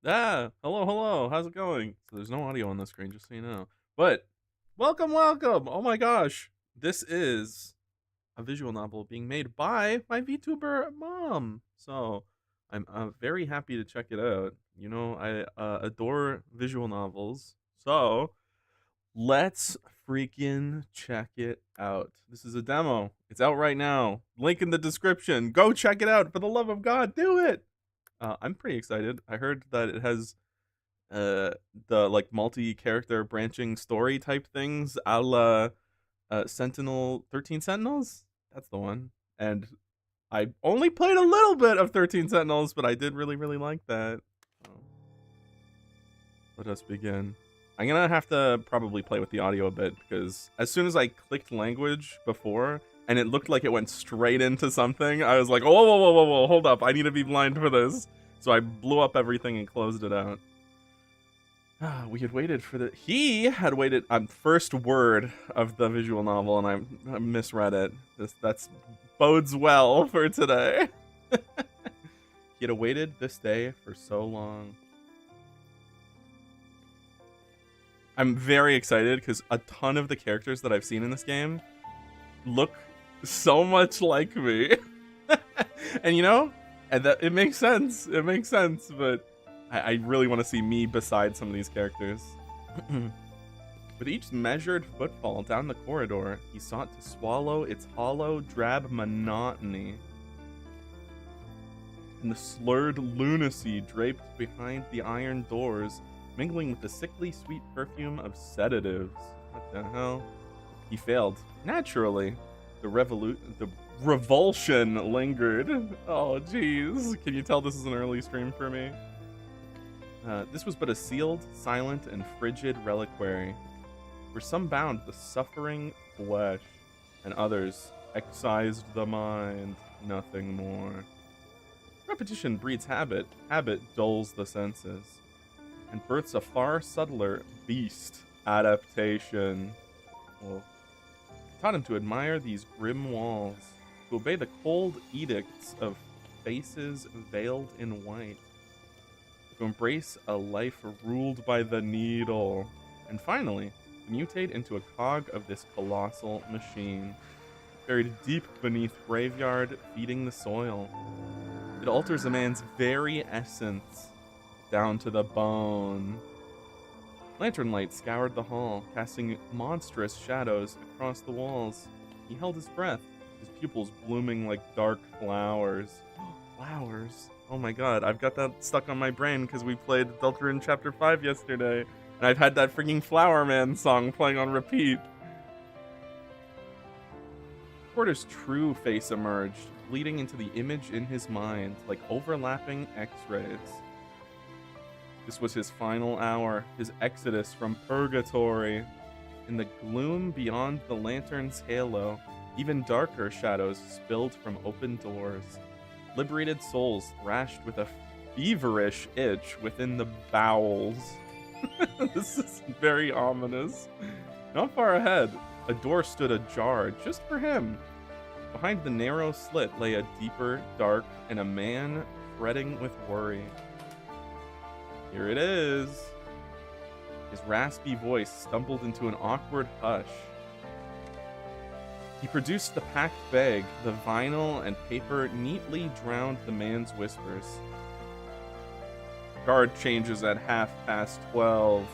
Hello, hello. How's it going? So there's no audio on the screen, just so you know. But welcome, welcome. Oh my gosh. This is a visual novel being made by my VTuber mom. So I'm very happy to check it out. You know, I adore visual novels. So let's freaking check it out. This is a demo. It's out right now. Link in the description. Go check it out. For the love of God, do it. I'm pretty excited. I heard that it has the like multi-character branching story type things a la Sentinel 13 Sentinels. That's the one. And I only played a little bit of 13 Sentinels, but I did really like that. So, let us begin. I'm gonna have to probably play with the audio a bit because as soon as I clicked language before and it looked like it went straight into something, I was like, oh, whoa, hold up. I need to be blind for this. So I blew up everything and closed it out. We had waited for the. He had waited on first word of the visual novel, and I misread it. That's bodes well for today. He had awaited this day for so long. I'm very excited because a ton of the characters that I've seen in this game look so much like me, and you know, and that it makes sense. It makes sense, but. I really want to see me beside some of these characters. With each measured footfall down the corridor, he sought to swallow its hollow, drab monotony. And the slurred lunacy draped behind the iron doors, mingling with the sickly sweet perfume of sedatives. What the hell? He failed. Naturally. The revulsion lingered. Oh, jeez. Can you tell this is an early stream for me? This was but a sealed, silent, and frigid reliquary, where some bound the suffering flesh, and others excised the mind, nothing more. Repetition breeds habit, habit dulls the senses, and births a far subtler beast adaptation. Well, taught him to admire these grim walls, to obey the cold edicts of faces veiled in white, to embrace a life ruled by the needle, and finally, mutate into a cog of this colossal machine, buried deep beneath graveyard, feeding the soil. It alters a man's very essence, down to the bone. Lantern light scoured the hall, casting monstrous shadows across the walls. He held his breath, his pupils blooming like dark flowers. Flowers? Oh my god, I've got that stuck on my brain because we played Deltarune Chapter 5 yesterday, and I've had that freaking Flower Man song playing on repeat. Porter's true face emerged, bleeding into the image in his mind, like overlapping x-rays. This was his final hour, his exodus from purgatory. In the gloom beyond the lantern's halo, even darker shadows spilled from open doors. Liberated souls thrashed with a feverish itch within the bowels. This is very ominous. Not far ahead, a door stood ajar just for him. Behind the narrow slit lay a deeper dark and a man fretting with worry. Here it is. His raspy voice stumbled into an awkward hush. He produced the packed bag. The vinyl and paper neatly drowned the man's whispers. Guard changes at 12:30.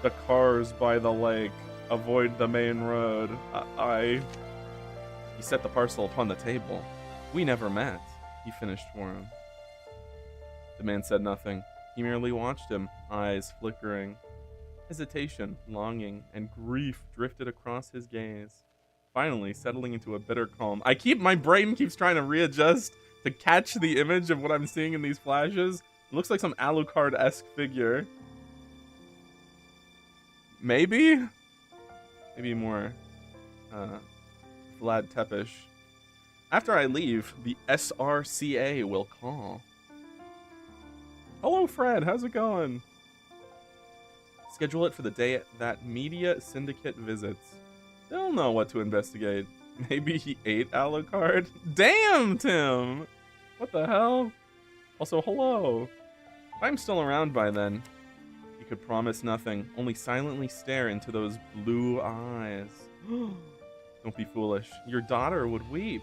The cars by the lake. Avoid the main road. He set the parcel upon the table. We never met, he finished for him. The man said nothing. He merely watched him, eyes flickering. Hesitation, longing, and grief drifted across his gaze, finally settling into a bitter calm. My brain keeps trying to readjust to catch the image of what I'm seeing in these flashes. It looks like some Alucard-esque figure. Maybe more Vlad Tepish. After I leave, the SRCA will call. Hello, Fred. How's it going? Schedule it for the day that Media Syndicate visits. They'll know what to investigate. Maybe he ate Alucard? Damn, Tim! What the hell? Also, hello. If I'm still around by then, he could promise nothing, only silently stare into those blue eyes. Don't be foolish. Your daughter would weep.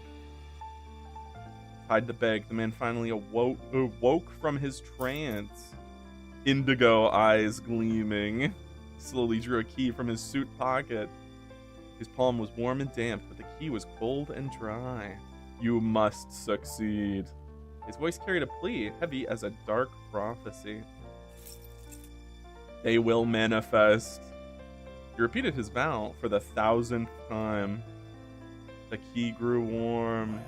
Tied the bag, the man finally awoke from his trance. Indigo eyes gleaming. He slowly drew a key from his suit pocket. His palm was warm and damp, but the key was cold and dry. You must succeed. His voice carried a plea, heavy as a dark prophecy. They will manifest. He repeated his vow for the 1,000th time. The key grew warm.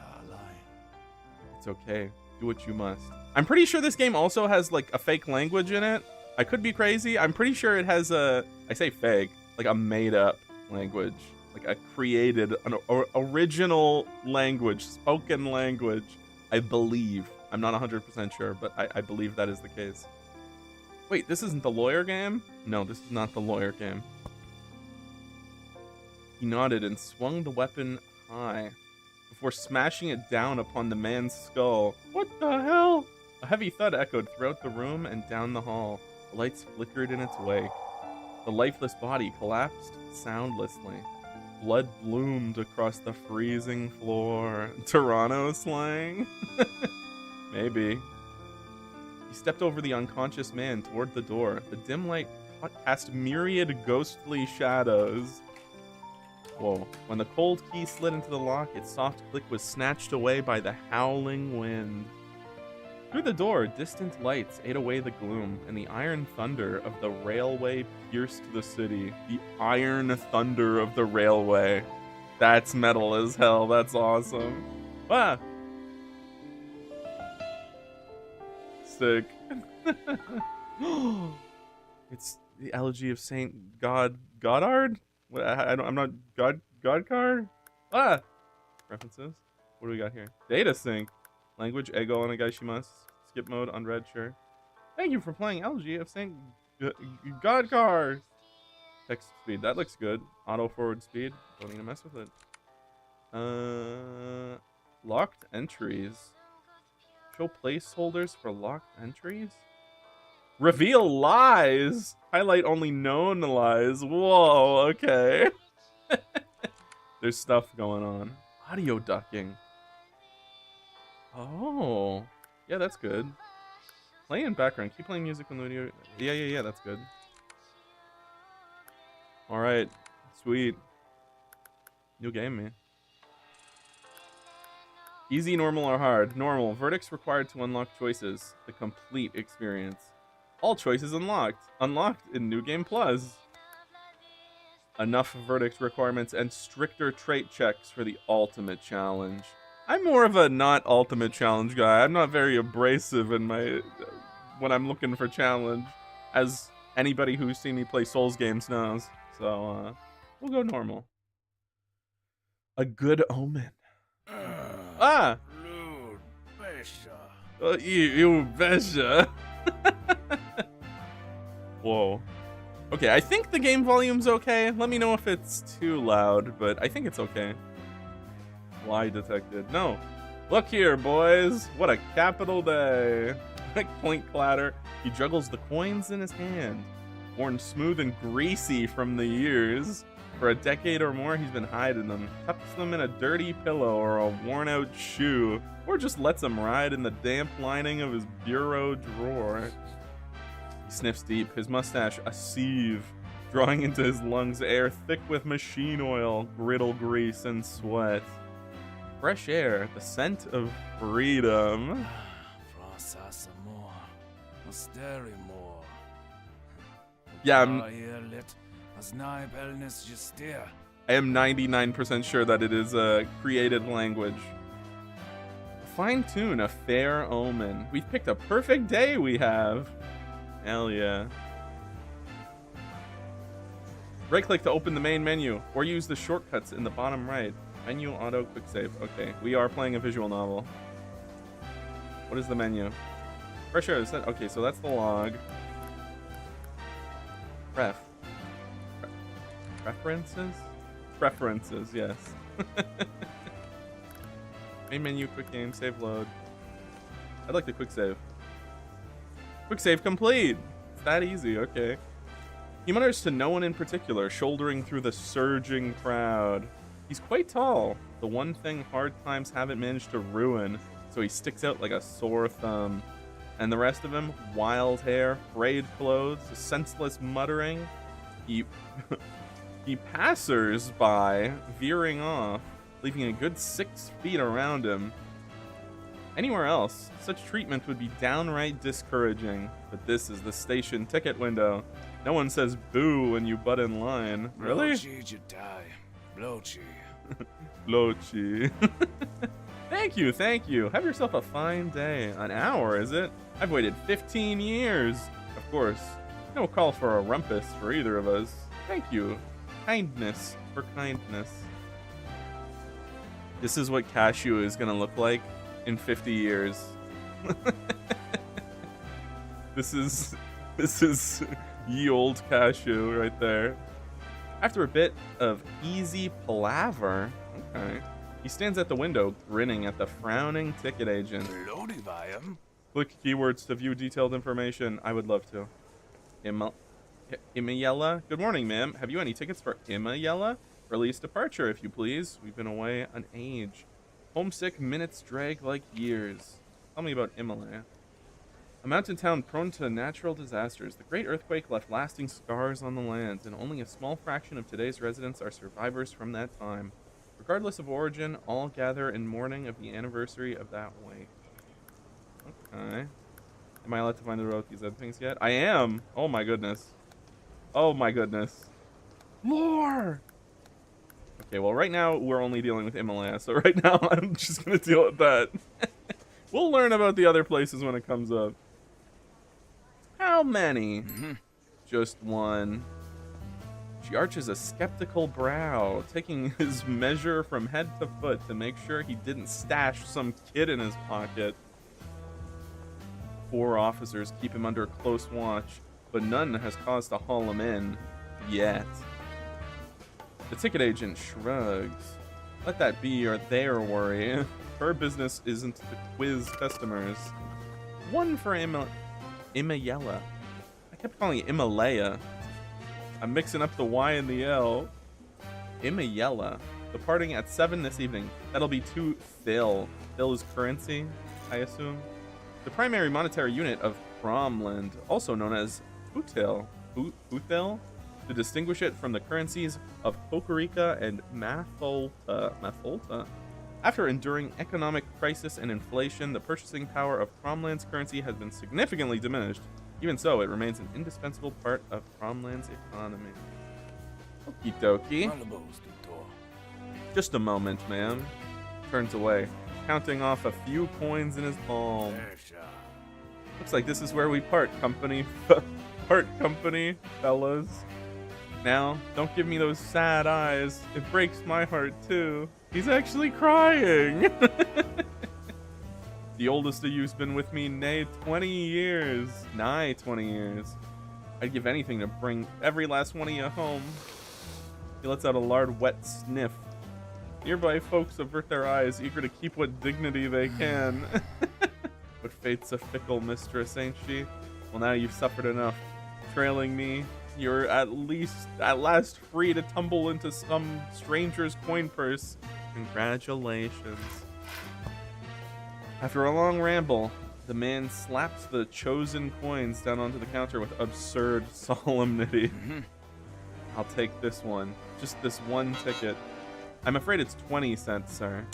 It's okay. Do what you must. I'm pretty sure this game also has like a fake language in it. I could be crazy. I'm pretty sure it has a, I say fake, like a made up language. Like a created, an original language, spoken language. I believe. I'm not 100% sure, but I believe that is the case. Wait, this isn't the lawyer game? No, this is not the lawyer game. He nodded and swung the weapon high before smashing it down upon the man's skull. What the hell? A heavy thud echoed throughout the room and down the hall. The lights flickered in its wake. The lifeless body collapsed soundlessly. Blood bloomed across the freezing floor. Toronto slang? Maybe. He stepped over the unconscious man toward the door. The dim light cast myriad ghostly shadows. Whoa. When the cold key slid into the lock, its soft click was snatched away by the howling wind. Through the door, distant lights ate away the gloom, and the iron thunder of the railway pierced the city. The iron thunder of the railway. That's metal as hell. That's awesome. Ah! Sick. It's the Elegy of St. Godhrkar? I'm not Godhrkar? Ah! References. What do we got here? Data sync. Language, ego, onegaishimasu. Skip mode, unread, sure. Thank you for playing Elegy of St. Godhrkar. Text speed, that looks good. Auto forward speed, don't need to mess with it. Locked entries. Show placeholders for locked entries? Reveal lies! Highlight only known lies. Whoa, okay. There's stuff going on. Audio ducking. Oh, yeah, that's good. Play in background. Keep playing music when the video. Yeah, that's good. All right, sweet. New game, man. Easy, normal, or hard? Normal. Verdicts required to unlock choices. The complete experience. All choices unlocked. Unlocked in New Game Plus. Enough verdict requirements and stricter trait checks for the ultimate challenge. I'm more of a not ultimate challenge guy. I'm not very abrasive in my when I'm looking for challenge, as anybody who's seen me play Souls games knows. So we'll go normal. A good omen. Ah. You betcha. Whoa. Okay, I think the game volume's okay. Let me know if it's too loud, but I think it's okay. Lie detected. No. Look here, boys. What a capital day. Clink clatter. He juggles the coins in his hand. Worn smooth and greasy from the years. For a decade or more, he's been hiding them. Tucks them in a dirty pillow or a worn-out shoe. Or just lets them ride in the damp lining of his bureau drawer. He sniffs deep, his mustache a sieve, drawing into his lungs air thick with machine oil, griddle grease, and sweat. Fresh air, the scent of freedom. Yeah, I am 99% sure that it is a created language. Fine tune, a fair omen. We've picked a perfect day, we have. Hell yeah. Right click to open the main menu, or use the shortcuts in the bottom right. Menu, auto, quick save. Okay, we are playing a visual novel. What is the menu? For sure, okay, so that's the log. Preferences? Preferences, yes. Main menu, quick game, save load. I'd like the quick save. Quick save complete. It's that easy, okay. He mutters to no one in particular, shouldering through the surging crowd. He's quite tall, the one thing hard times haven't managed to ruin, so he sticks out like a sore thumb. And the rest of him, wild hair, frayed clothes, senseless muttering. He passers by, veering off, leaving a good 6 feet around him. Anywhere else, such treatment would be downright discouraging, but this is the station ticket window. No one says boo when you butt in line. Really? Blochi. Thank you, thank you. Have yourself a fine day. An hour, is it? I've waited 15 years. Of course, no call for a rumpus for either of us. Thank you. Kindness for kindness. This is what Kashu is gonna look like in 50 years. This is ye old Kashu right there. After a bit of easy palaver, okay, he stands at the window, grinning at the frowning ticket agent. Click keywords to view detailed information. I would love to. Imayella? Good morning, ma'am. Have you any tickets for Imayella? Earliest departure, if you please. We've been away an age. Homesick minutes drag like years. Tell me about Imalaya. A mountain town prone to natural disasters. The great earthquake left lasting scars on the land, and only a small fraction of today's residents are survivors from that time. Regardless of origin, all gather in mourning of the anniversary of that wake. Okay. Am I allowed to find out about these other things yet? I am! Oh my goodness. Oh my goodness. Lore! Okay, well right now we're only dealing with Himalaya, so right now I'm just gonna deal with that. We'll learn about the other places when it comes up. How many? Just one. She arches a skeptical brow, taking his measure from head to foot to make sure he didn't stash some kid in his pocket. 4 officers keep him under close watch, but none has cause to haul him in. Yet. The ticket agent shrugs. Let that be their worry. Her business isn't to quiz customers. One for Imayella. I kept calling it Imalaya. I'm mixing up the Y and the L. Imayella. Departing at 7 this evening. That'll be 2 Thil. Thil is currency, I assume. The primary monetary unit of Cromland, also known as Util. Util? To distinguish it from the currencies of Hokarika and Matholta. After enduring economic crisis and inflation, the purchasing power of Cromland's currency has been significantly diminished. Even so, it remains an indispensable part of Cromland's economy. Okie dokie. Just a moment, ma'am. Turns away, counting off a few coins in his palm. Looks like this is where we part company, fellas. Now, don't give me those sad eyes. It breaks my heart, too. He's actually crying. The oldest of you's been with me nigh 20 years. I'd give anything to bring every last one of you home. He lets out a loud, wet sniff. Nearby folks avert their eyes, eager to keep what dignity they can. But fate's a fickle mistress, ain't she? Well, now you've suffered enough. Trailing me, you're at last free to tumble into some stranger's coin purse. Congratulations. After a long ramble, the man slaps the chosen coins down onto the counter with absurd solemnity. I'll take this one. Just this one ticket. I'm afraid it's 20 cents, sir.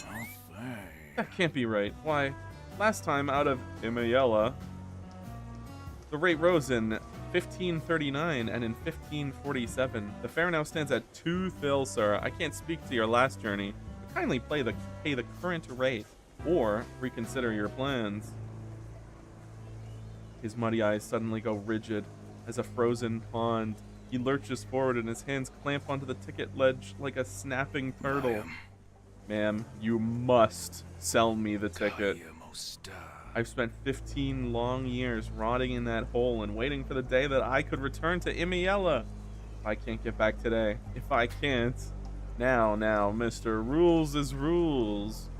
That can't be right. Why, last time out of Imayella, the rate rose in 1539 and in 1547. The fare now stands at 2 Thil, sir. I can't speak to your last journey. Kindly pay the current rate, or reconsider your plans. His muddy eyes suddenly go rigid as a frozen pond. He lurches forward and his hands clamp onto the ticket ledge like a snapping turtle. Ma'am, you must sell me the ticket. I've spent 15 long years rotting in that hole and waiting for the day that I could return to Imayella. If I can't get back today, if I can't... Now, mister, rules is rules.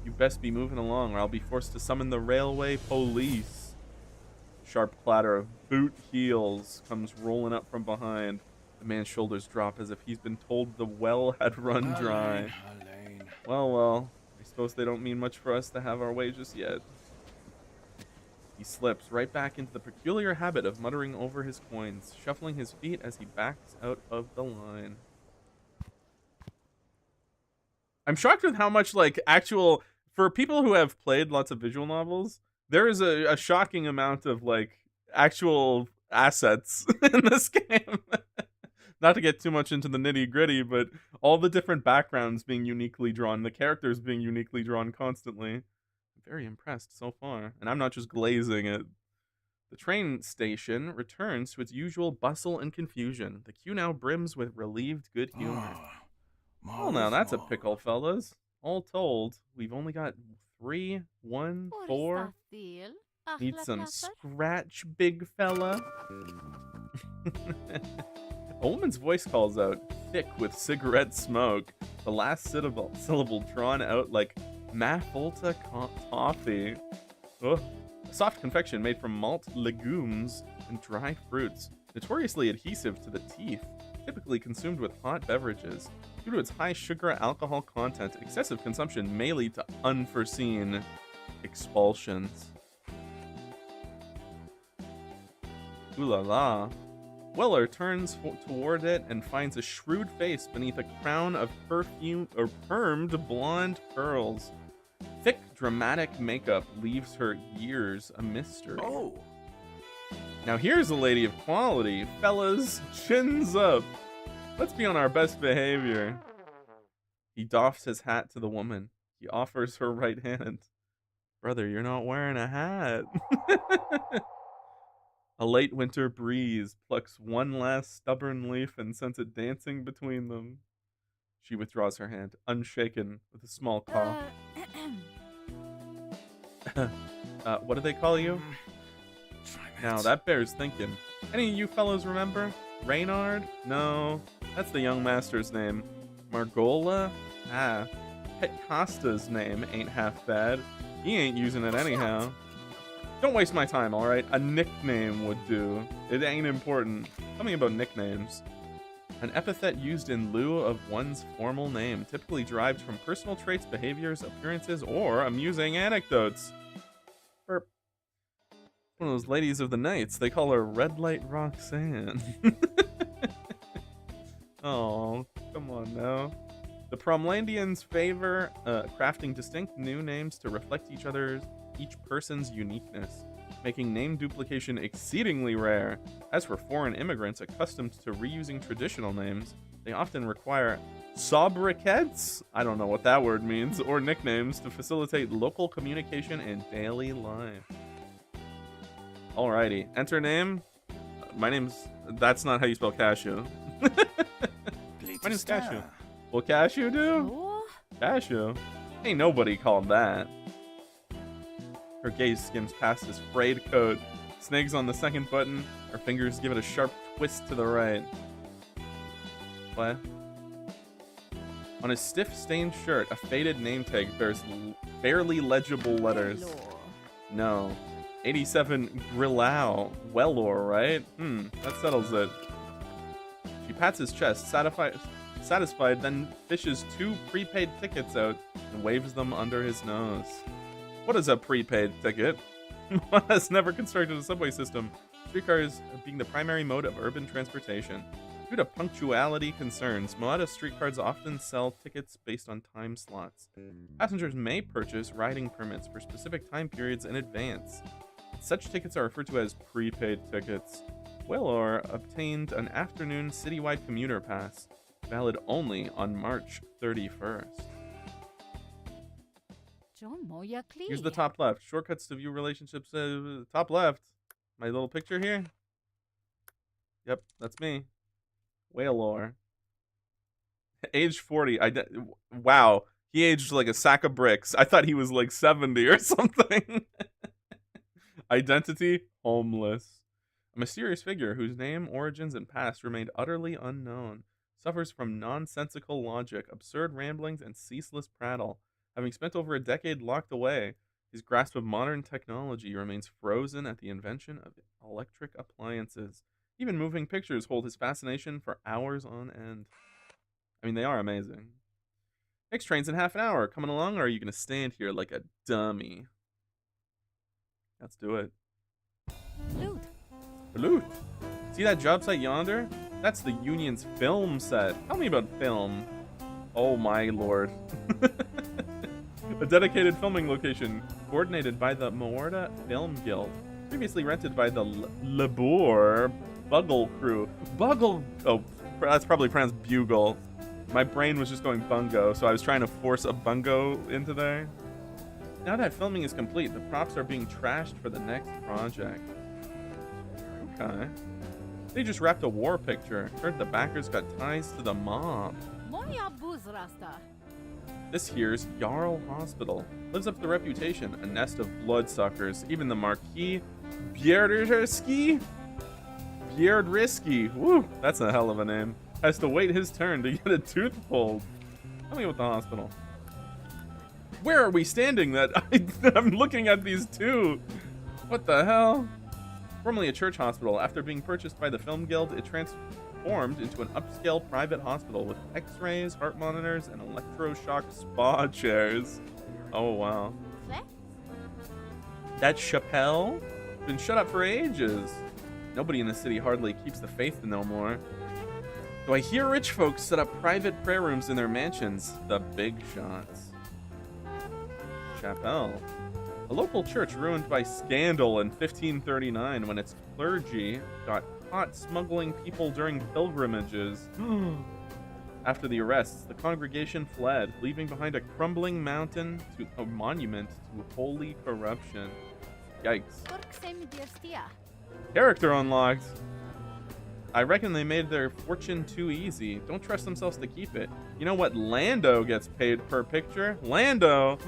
You best be moving along or I'll be forced to summon the railway police. Sharp clatter of boot heels comes rolling up from behind. The man's shoulders drop as if he's been told the well had run dry. Elaine. Well, I suppose they don't mean much for us to have our wages yet. He slips right back into the peculiar habit of muttering over his coins, shuffling his feet as he backs out of the line. I'm shocked with how much, like, actual... For people who have played lots of visual novels, there is a shocking amount of, like, actual assets in this game. Not to get too much into the nitty-gritty, but all the different backgrounds being uniquely drawn, the characters being uniquely drawn constantly. I'm very impressed so far, and I'm not just glazing it. The train station returns to its usual bustle and confusion. The queue now brims with relieved good humor. Well, now that's a pickle, fellas. All told, we've only got 3, 1, 4. Need some scratch, big fella. A woman's voice calls out, thick with cigarette smoke. The last syllable drawn out like Mafolta toffee. Ugh. A soft confection made from malt, legumes, and dry fruits. Notoriously adhesive to the teeth. Typically consumed with hot beverages. Due to its high sugar alcohol content, excessive consumption may lead to unforeseen expulsions. Ooh la la. Weller turns toward it and finds a shrewd face beneath a crown of permed blonde curls. Thick, dramatic makeup leaves her years a mystery. Oh! Now here's a lady of quality. Fellas, chins up. Let's be on our best behavior. He doffs his hat to the woman. He offers her right hand. Brother, you're not wearing a hat. A late winter breeze plucks one last stubborn leaf and sends it dancing between them. She withdraws her hand, unshaken, with a small cough. What do they call you? Now, that bears thinking. Any of you fellows remember? Reynard? No, that's the young master's name. Margola? Ah, Pet Costa's name ain't half bad. He ain't using it anyhow. Don't waste my time, alright? A nickname would do. It ain't important. Tell me about nicknames. An epithet used in lieu of one's formal name, typically derived from personal traits, behaviors, appearances, or amusing anecdotes. Burp. One of those ladies of the nights. They call her Red Light Roxanne. Oh, come on now. The Promlandians favor crafting distinct new names to reflect each person's uniqueness, making name duplication exceedingly rare. As for foreign immigrants accustomed to reusing traditional names, they often require sobriquets, I don't know what that word means, or nicknames to facilitate local communication and daily life. Alrighty, enter name. That's not how you spell Kashu. My name's Kashu. Will Kashu do? Kashu? Ain't nobody called that. Her gaze skims past his frayed coat, snags on the second button, her fingers give it a sharp twist to the right. What? On his stiff, stained shirt, a faded name tag bears barely legible letters. No. 87 Grillau. Wellor, right? That settles it. She pats his chest, satisfied, then fishes 2 prepaid tickets out and waves them under his nose. What is a prepaid ticket? One has never constructed a subway system, streetcars being the primary mode of urban transportation. Due to punctuality concerns, Moata streetcars often sell tickets based on time slots. Passengers may purchase riding permits for specific time periods in advance. Such tickets are referred to as prepaid tickets. Wellor obtained an afternoon citywide commuter pass, valid only on March 31st. Use the top left. Shortcuts to view relationships. Top left. My little picture here. Yep, that's me. Whalor. Age 40. Wow. He aged like a sack of bricks. I thought he was like 70 or something. Identity: homeless. A mysterious figure whose name, origins, and past remained utterly unknown. Suffers from nonsensical logic, absurd ramblings, and ceaseless prattle. Having spent over a decade locked away, His grasp of modern technology remains frozen at the invention of electric appliances. Even moving pictures hold his fascination for hours on end. I mean, they are amazing. Next train's in half an hour. Coming along, or are you going to stand here like a dummy? Let's do it. Loot. Loot. See that job site yonder? That's the Union's film set. Tell me about film. Oh my lord. A dedicated filming location coordinated by the Maorda Film Guild. Previously rented by the Labor Buggle crew. Buggle. Oh, that's probably pronounced bugle. My brain was just going bungo, so I was trying to force a bungo into there. Now that filming is complete, the props are being trashed for the next project. Okay. They just wrapped a war picture. Heard the backers got ties to the mob. This here's Jarl Hospital. Lives up to the reputation, a nest of bloodsuckers. Even the Marquis Bierdrisky? Woo, that's a hell of a name. Has to wait his turn to get a tooth pulled. Tell me about the hospital. Where are we standing that I'm looking at these two? What the hell? Formerly a church hospital, after being purchased by the Film Guild, it transformed into an upscale private hospital with x-rays, heart monitors, and electroshock spa chairs. Oh, wow. That Chappelle? Been shut up for ages. Nobody in the city hardly keeps the faith no more. Though I hear rich folks set up private prayer rooms in their mansions. The big shots. Chapelle. A local church ruined by scandal in 1539 when its clergy got caught smuggling people during pilgrimages. After the arrests, the congregation fled, leaving behind a crumbling mountain to a monument to holy corruption. Yikes. Character unlocked. I reckon they made their fortune too easy. Don't trust themselves to keep it. You know what Lando gets paid per picture? Lando!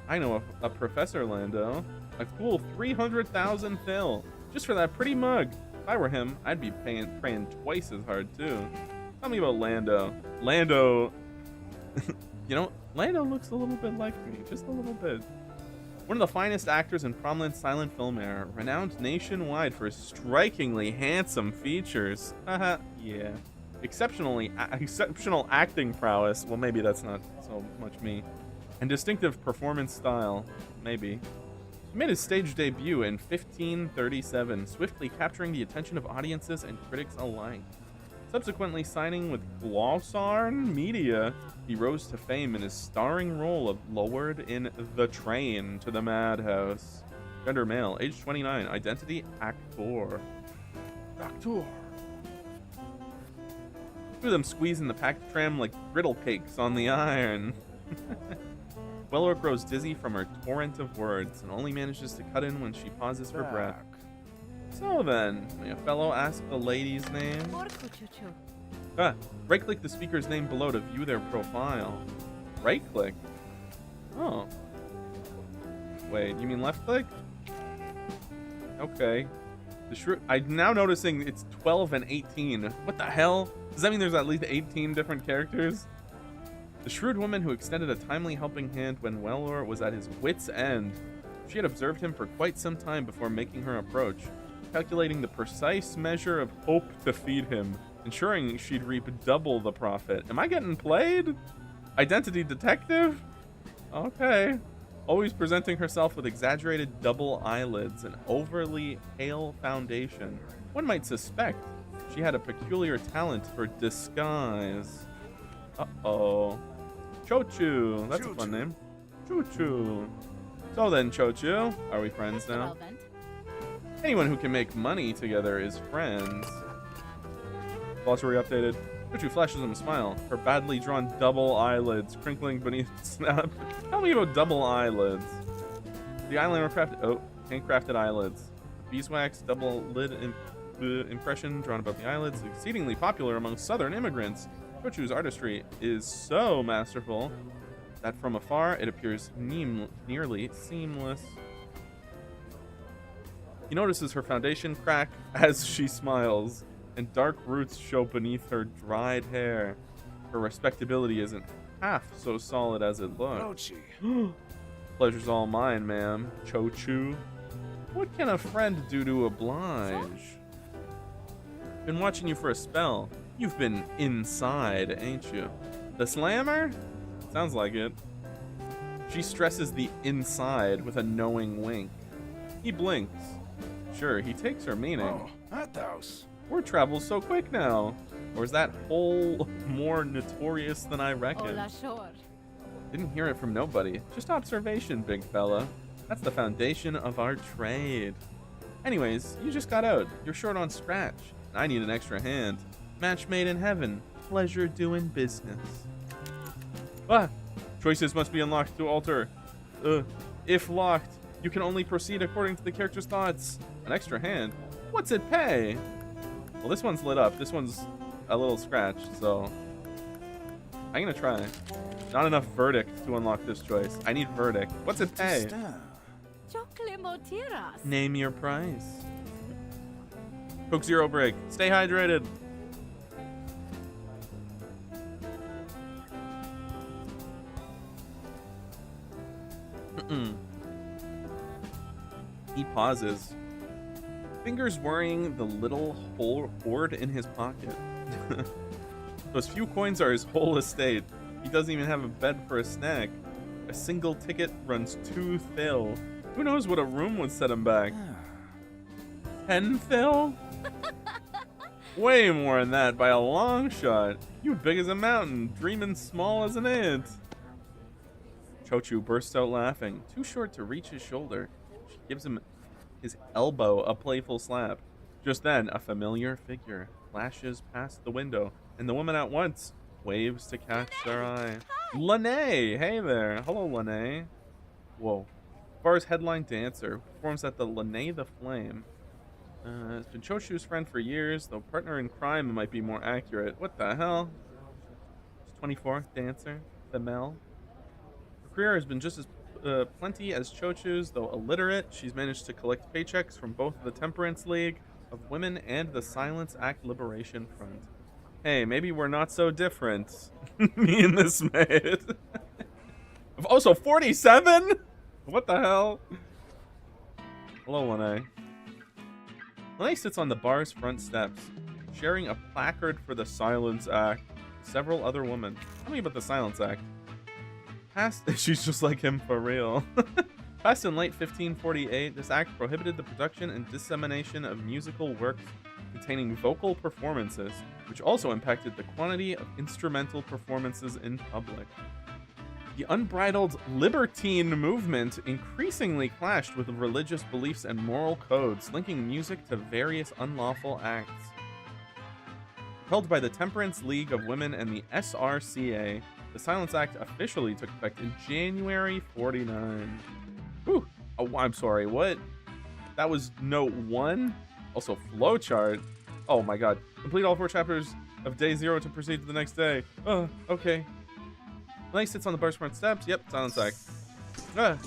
I know a Professor Lando. A cool 300,000 Phil. Just for that pretty mug. If I were him, I'd be praying twice as hard too. Tell me about Lando. Lando... you know, Lando looks a little bit like me. Just a little bit. One of the finest actors in prominent silent film era, renowned nationwide for his strikingly handsome features. Haha, yeah. Exceptional acting prowess. Well, maybe that's not so much me. And distinctive performance style. Maybe. He made his stage debut in 1537, swiftly capturing the attention of audiences and critics alike. Subsequently signing with Glossarn Media, he rose to fame in his starring role of Lord in The Train to the Madhouse. Gender male, age 29, identity actor. Actor. Two of them squeezing the packed tram like griddle cakes on the iron. Weller grows dizzy from her torrent of words and only manages to cut in when she pauses for breath. So then, may a fellow ask the lady's name? Right-click the speaker's name below to view their profile. Right-click? Oh. Wait, you mean left-click? Okay. I'm now noticing it's 12 and 18. What the hell? Does that mean there's at least 18 different characters? The shrewd woman who extended a timely helping hand when Weller was at his wit's end. She had observed him for quite some time before making her approach, calculating the precise measure of hope to feed him, ensuring she'd reap double the profit. Am I getting played? Identity detective? Okay. Always presenting herself with exaggerated double eyelids and overly pale foundation. One might suspect she had a peculiar talent for disguise. Uh-oh. Chochu. That's a fun name. Chochu. So then, Chochu, are we friends now? Anyone who can make money together is friends. Glossary updated. Chochu flashes him a smile. Her badly drawn double eyelids crinkling beneath the snap. Tell me about double eyelids. The eyeliner crafted... Oh, handcrafted eyelids. Beeswax double lid impression drawn above the eyelids. Exceedingly popular among southern immigrants. Chochu's artistry is so masterful that from afar it appears nearly seamless. He notices her foundation crack as she smiles, and dark roots show beneath her dried hair. Her respectability isn't half so solid as it looks. Pleasure's all mine, ma'am. Cho-chu. What can a friend do to oblige? Been watching you for a spell. You've been inside, ain't you? The slammer? Sounds like it. She stresses the inside with a knowing wink. He blinks. Sure, he takes her meaning. Oh, that house. Word travels so quick now. Or is that hole more notorious than I reckoned? Hola, shore. Didn't hear it from nobody. Just observation, big fella. That's the foundation of our trade. Anyways, you just got out. You're short on scratch. I need an extra hand. Match made in heaven. Pleasure doing business. Ah! Choices must be unlocked to alter. If locked, you can only proceed according to the character's thoughts. An extra hand? What's it pay? Well, this one's lit up. This one's a little scratched, so I'm gonna try. Not enough verdict to unlock this choice. I need verdict. What's it pay? Chocolate motiras. Name your price. Coke Zero break. Stay hydrated. He pauses. Fingers worrying the little hoard in his pocket. Those few coins are his whole estate. He doesn't even have a bed for a snack. A single ticket runs 2 thil. Who knows what a room would set him back? 10 thil? Way more than that by a long shot. You big as a mountain, dreaming small as an ant. Cho-chu bursts out laughing, too short to reach his shoulder. She gives him his elbow a playful slap. Just then, a familiar figure flashes past the window, and the woman at once waves to catch their eye. Lene! Hey there. Hello, Lene. Whoa. Bar's headline dancer performs at the Lene the Flame. Has been Cho-chu's friend for years, though partner in crime might be more accurate. What the hell? She's 24, dancer, female. Her career has been just as plenty as Cho-chu's, though illiterate. She's managed to collect paychecks from both the Temperance League of Women and the Silence Act Liberation Front. Hey, maybe we're not so different. Me and this maid. Also, 47? What the hell? Hello, Lene. Lene sits on the bar's front steps, sharing a placard for the Silence Act with several other women. Tell me about the Silence Act. She's just like him for real. Passed in late 1548, this act prohibited the production and dissemination of musical works containing vocal performances, which also impacted the quantity of instrumental performances in public. The unbridled libertine movement increasingly clashed with religious beliefs and moral codes, linking music to various unlawful acts. Held by the Temperance League of Women and the SRCA, the Silence Act officially took effect in January 49. Whew. Oh, I'm sorry, what? That was note 1? Also, flowchart. Oh my god. Complete all 4 chapters of day 0 to proceed to the next day. Oh, okay. Lene sits on the bar's front steps. Yep, Silence Act. Ah.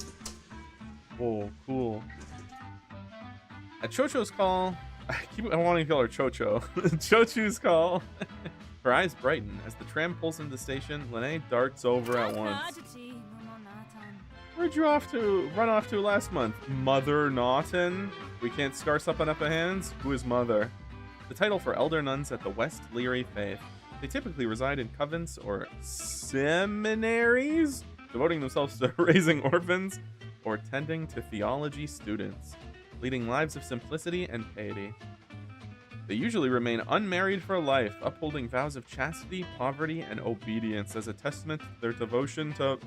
Whoa, cool. At Cho-cho's call, I want to call her Cho-cho. Cho-chu's call. Her eyes brighten as the tram pulls into the station. Lene darts over at once. Where'd you run off to last month? Mother Naughton? We can't scarce up enough of hands? Who is Mother? The title for elder nuns at the West Leary Faith. They typically reside in convents or seminaries, devoting themselves to raising orphans or tending to theology students, leading lives of simplicity and piety. They usually remain unmarried for life, upholding vows of chastity, poverty, and obedience as a testament to their devotion to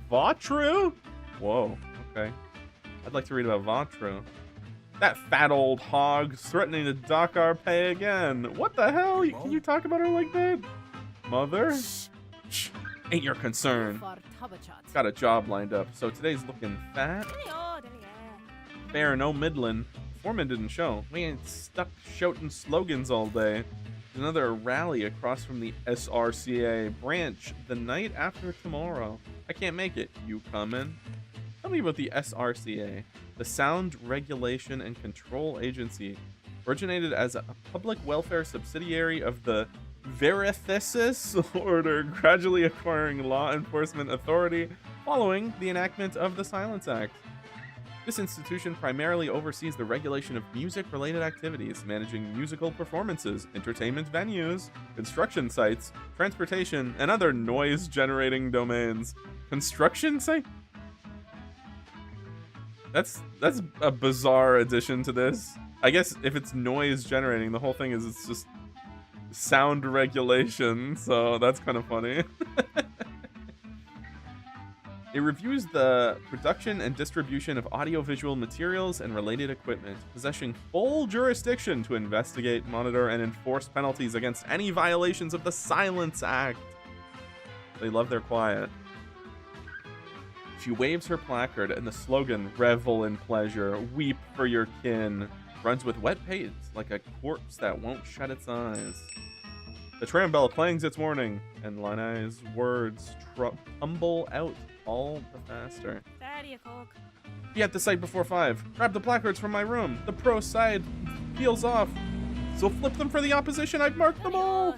Birctreel? Whoa, okay. I'd like to read about Birctreel. That fat old hog threatening to dock our pay again. What the hell? Can you talk about her like that? Mother? Shh. Ain't your concern. Got a job lined up, so today's looking fat. Fair, no middlin'. Foreman didn't show. We ain't stuck shouting slogans all day. There's another rally across from the SRCA branch the night after tomorrow. I can't make it. You coming? Tell me about the SRCA. The Sound Regulation and Control Agency originated as a public welfare subsidiary of the Verithesis order, gradually acquiring law enforcement authority following the enactment of the Silence Act. This institution primarily oversees the regulation of music-related activities, managing musical performances, entertainment venues, construction sites, transportation, and other noise-generating domains. Construction site? That's a bizarre addition to this. I guess if it's noise-generating, the whole thing is it's just sound regulation, so that's kind of funny. It reviews the production and distribution of audiovisual materials and related equipment, possessing full jurisdiction to investigate, monitor, and enforce penalties against any violations of the Silence Act. They love their quiet. She waves her placard, and the slogan, "Revel in pleasure, weep for your kin," runs with wet paint like a corpse that won't shut its eyes. The tram bell clangs its warning, and Lanai's words tumble out all the faster. Be at the site before 5. Grab the placards from my room. The pro side peels off. So flip them for the opposition. I've marked them all.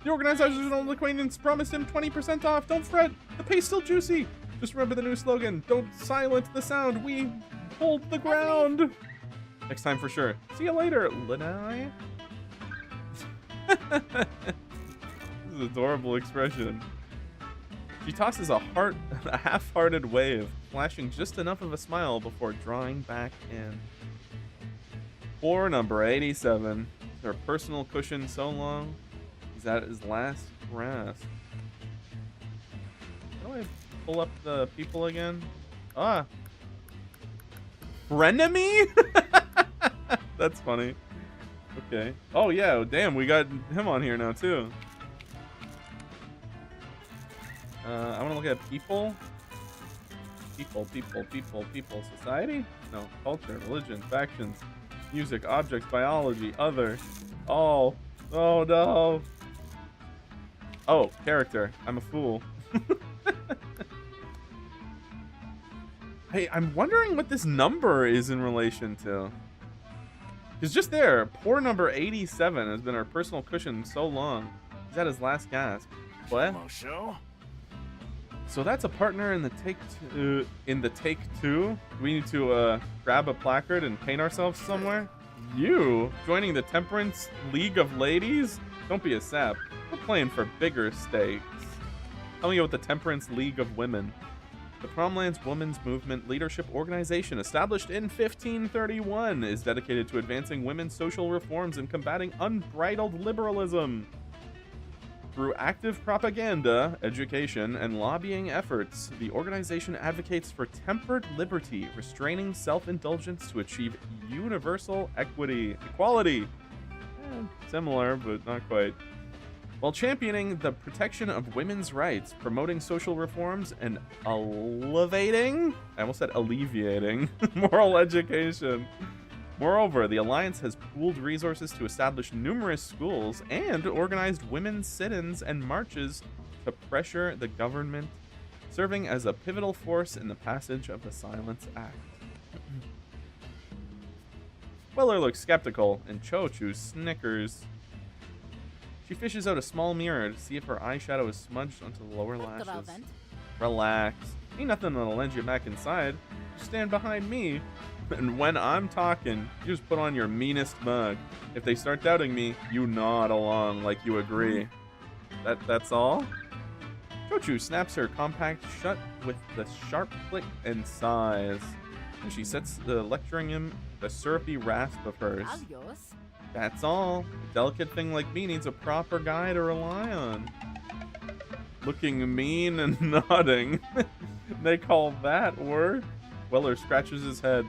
The organizers and old acquaintance promised him 20% off. Don't fret. The pay's still juicy. Just remember the new slogan. Don't silence the sound. We hold the ground. Next time for sure. See you later, Lanai. This is an adorable expression. She tosses a half-hearted wave, flashing just enough of a smile before drawing back in. For number 87, her personal cushion so long, he's at his last grasp. How do I pull up the people again? Ah. Frenemy? That's funny. Okay. Oh, yeah. Damn, we got him on here now, too. I want to look at people. People. Society? No. Culture, religion, factions, music, objects, biology, other. Oh. Oh, no. Oh, character. I'm a fool. Hey, I'm wondering what this number is in relation to. Because just there, poor number 87 has been our personal cushion so long. He's at his last gasp. What? So that's a partner in the take two. Take two. We need to grab a placard and paint ourselves somewhere. You joining the Temperance League of Ladies? Don't be a sap. We're playing for bigger stakes. Tell me about the Temperance League of Women. The Promlands Women's Movement Leadership Organization, established in 1531, is dedicated to advancing women's social reforms and combating unbridled liberalism. Through active propaganda, education, and lobbying efforts, the organization advocates for tempered liberty, restraining self-indulgence to achieve universal equality. Similar, but not quite. While championing the protection of women's rights, promoting social reforms, and alleviating moral education. Moreover, the Alliance has pooled resources to establish numerous schools and organized women's sit-ins and marches to pressure the government, serving as a pivotal force in the passage of the Silence Act. Weller looks skeptical, and Chochu snickers. She fishes out a small mirror to see if her eyeshadow is smudged onto the lower lashes. Relax. Ain't nothing that'll lend you back inside. Just stand behind me. And when I'm talking, you just put on your meanest mug. If they start doubting me, you nod along like you agree. That's all? Chochu snaps her compact shut with the sharp click and sighs. And she sets the lecturing him the syrupy rasp of hers. That's all. A delicate thing like me needs a proper guy to rely on. Looking mean and nodding. They call that work? Weller scratches his head.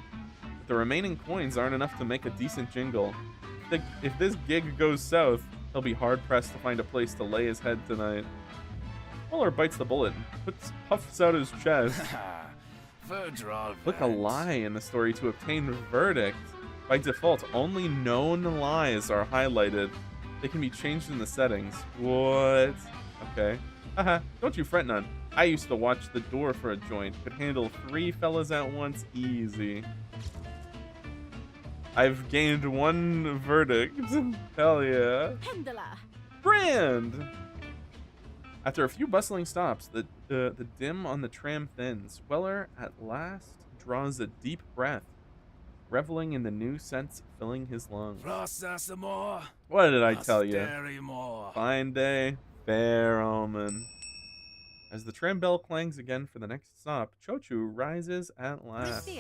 The remaining coins aren't enough to make a decent jingle. If this gig goes south, he'll be hard-pressed to find a place to lay his head tonight. Weller bites the bullet and puffs out his chest. Look a lie in the story to obtain verdict. By default, only known lies are highlighted. They can be changed in the settings. What? Okay. Haha, don't you fret none. I used to watch the door for a joint. Could handle 3 fellas at once easy. I've gained 1 verdict. Hell yeah. Grand! After a few bustling stops, the dim on the tram thins. Weller at last draws a deep breath, reveling in the new scents filling his lungs. What did I tell you? Fine day, fair omen. As the tram bell clangs again for the next stop, Chochu rises at last.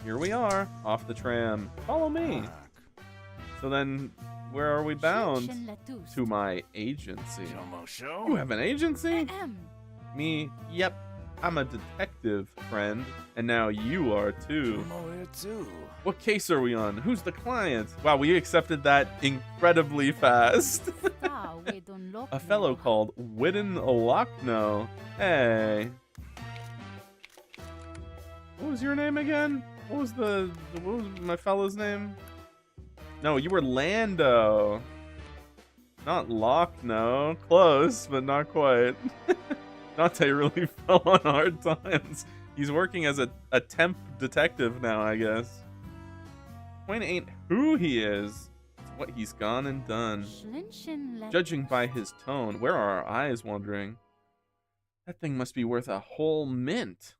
Here we are, off the tram. Follow me. So then, where are we bound? To my agency. You have an agency? Me, yep. I'm a detective, friend. And now you are too. What case are we on? Who's the client? Wow, we accepted that incredibly fast. A fellow called Widden Lochno. Hey. What was your name again? What was my fellow's name? No, you were Lando. Not Lochno. Close, but not quite. Dante really fell on hard times. He's working as a temp detective now, I guess. Point ain't who he is. It's what he's gone and done. Judging by his tone, where are our eyes wandering? That thing must be worth a whole mint.